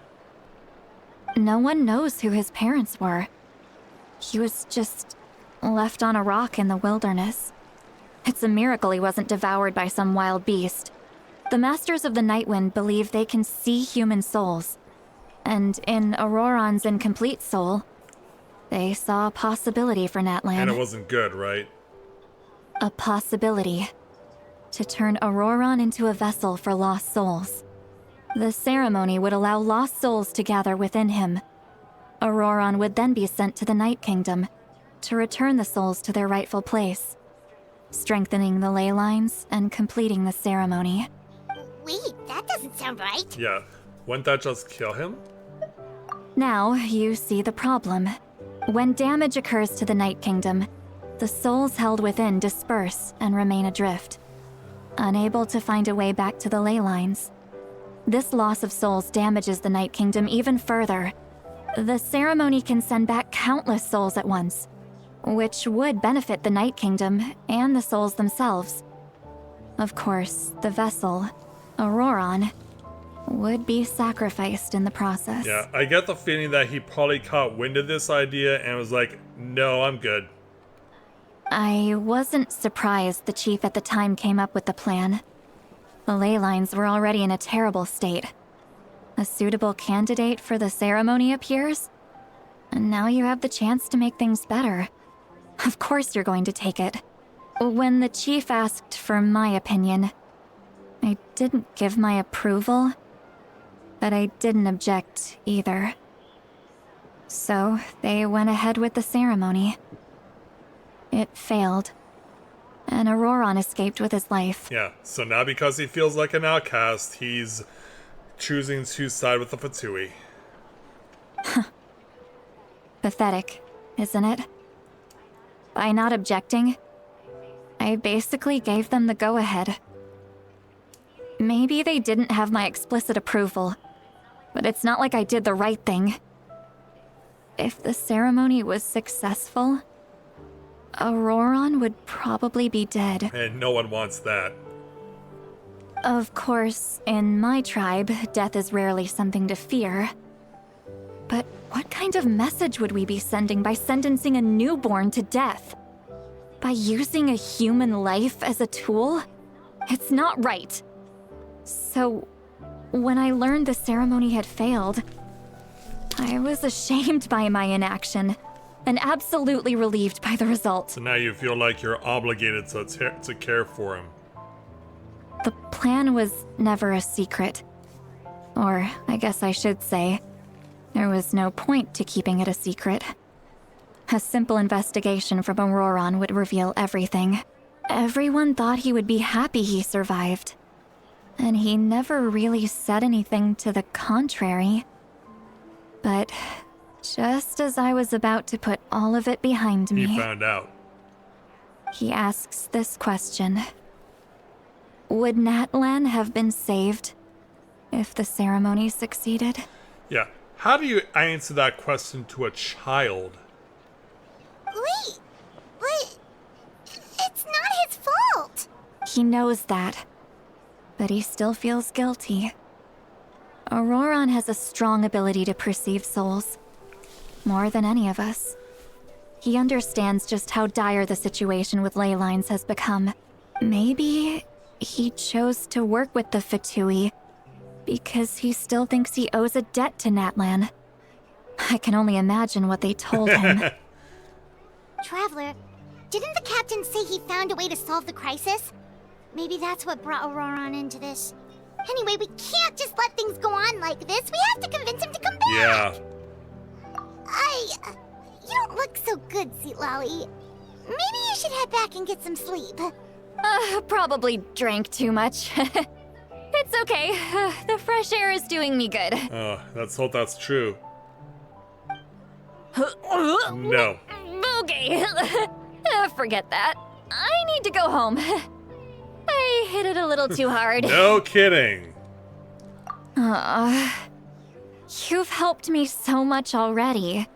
No one knows who his parents were. He was just left on a rock in the wilderness. It's a miracle he wasn't devoured by some wild beast. The Masters of the Nightwind believe they can see human souls. And in Auroran's incomplete soul, they saw a possibility for Natlan. And it wasn't good, right? A possibility to turn Auroran into a vessel for lost souls. The ceremony would allow lost souls to gather within him. Auroran would then be sent to the Night Kingdom to return the souls to their rightful place, strengthening the ley lines and completing the ceremony. Wait, that doesn't sound right. Yeah. Wouldn't that just kill him? Now you see the problem. When damage occurs to the Night Kingdom, the souls held within disperse and remain adrift, unable to find a way back to the ley lines. This loss of souls damages the Night Kingdom even further. The ceremony can send back countless souls at once, which would benefit the Night Kingdom and the souls themselves. Of course, the vessel, Auroron, would be sacrificed in the process. Yeah, I get the feeling that he probably caught wind of this idea and was like, no, I'm good. I wasn't surprised the chief at the time came up with the plan. The ley lines were already in a terrible state. A suitable candidate for the ceremony appears, and now you have the chance to make things better. Of course you're going to take it. When the chief asked for my opinion, I didn't give my approval, but I didn't object either. So they went ahead with the ceremony. It failed, and Auroron escaped with his life. Yeah, so now because he feels like an outcast, he's choosing to side with the Fatui. Pathetic, isn't it? By not objecting, I basically gave them the go-ahead. Maybe they didn't have my explicit approval, but it's not like I did the right thing. If the ceremony was successful, Auroron would probably be dead. And no one wants that. Of course, in my tribe, death is rarely something to fear. But what kind of message would we be sending by sentencing a newborn to death? By using a human life as a tool? It's not right. So, when I learned the ceremony had failed, I was ashamed by my inaction, and absolutely relieved by the result. So now you feel like you're obligated to care for him. The plan was never a secret. Or, I guess I should say, there was no point to keeping it a secret. A simple investigation from Auroron would reveal everything. Everyone thought he would be happy he survived. And he never really said anything to the contrary. But just as I was about to put all of it behind me, He found out. he asks this question. Would Natlan have been saved if the ceremony succeeded? Yeah. How do you answer that question to a child? Wait, but it's not his fault. He knows that, but he still feels guilty. Auroron has a strong ability to perceive souls, more than any of us. He understands just how dire the situation with ley lines has become. Maybe he chose to work with the Fatui because he still thinks he owes a debt to Natlan. I can only imagine what they told him. Traveler, didn't the captain say he found a way to solve the crisis? Maybe that's what brought Auroron into this. Anyway, we can't just let things go on like this. We have to convince him to come back. Yeah. You don't look so good, Sweet Lolly. Maybe you should head back and get some sleep. Probably drank too much. It's okay. The fresh air is doing me good. Let's hope that's true. No. Okay. Forget that. I need to go home. I hit it a little too hard. No kidding. You've helped me so much already.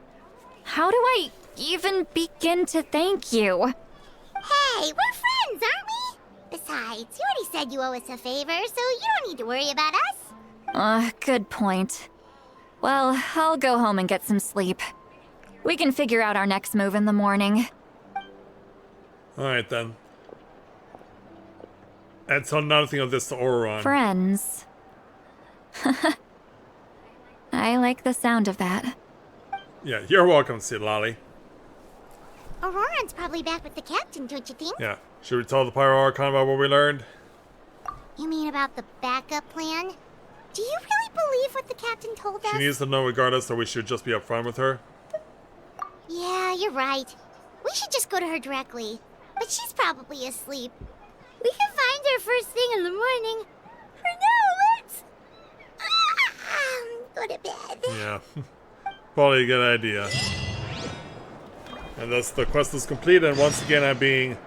How do I even begin to thank you? Hey, we're friends, aren't we? Besides, you already said you owe us a favor, so you don't need to worry about us. Good point. Well, I'll go home and get some sleep. We can figure out our next move in the morning. Alright then. And tell nothing of this to Auroron. Friends. I like the sound of that. Yeah, you're welcome, Sid Lolly. Auroron's probably back with the captain, don't you think? Yeah. Should we tell the Pyro Archon about what we learned? You mean about the backup plan? Do you really believe what the captain told us? She needs to know regardless, or we should just be upfront with her. Yeah, you're right. We should just go to her directly. But she's probably asleep. We can find her first thing in the morning. For now, let's... go to bed. Yeah. Probably a good idea. And thus the quest is complete, and once again I'm being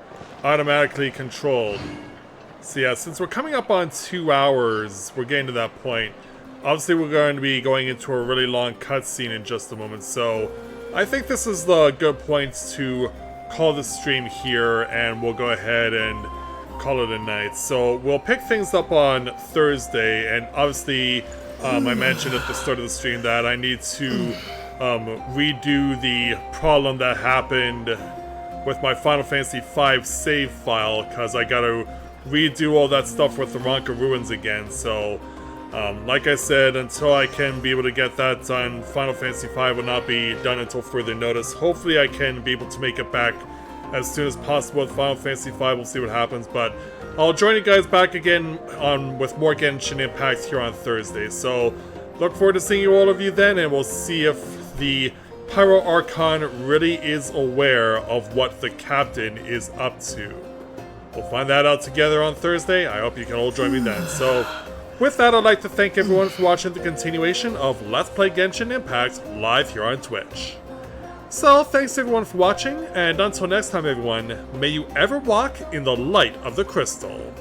automatically controlled. So yeah, since we're coming up on 2 hours, we're getting to that point. Obviously, we're going to be going into a really long cutscene in just a moment, so I think this is the good point to call the stream here, and we'll go ahead and call it a night. So we'll pick things up on Thursday, and obviously, I mentioned at the start of the stream that I need to redo the problem that happened with my Final Fantasy V save file, because I gotta redo all that stuff with the Ronka Ruins again. So, like I said, until I can be able to get that done, Final Fantasy V will not be done until further notice. Hopefully I can be able to make it back as soon as possible with Final Fantasy V. We'll see what happens, but I'll join you guys back again with more Genshin Impact here on Thursday. So, look forward to seeing you all of you then, and we'll see if the Pyro Archon really is aware of what the captain is up to. We'll find that out together on Thursday. I hope you can all join me then. So, with that, I'd like to thank everyone for watching the continuation of Let's Play Genshin Impact live here on Twitch. So, thanks everyone for watching, and until next time everyone, may you ever walk in the light of the crystal.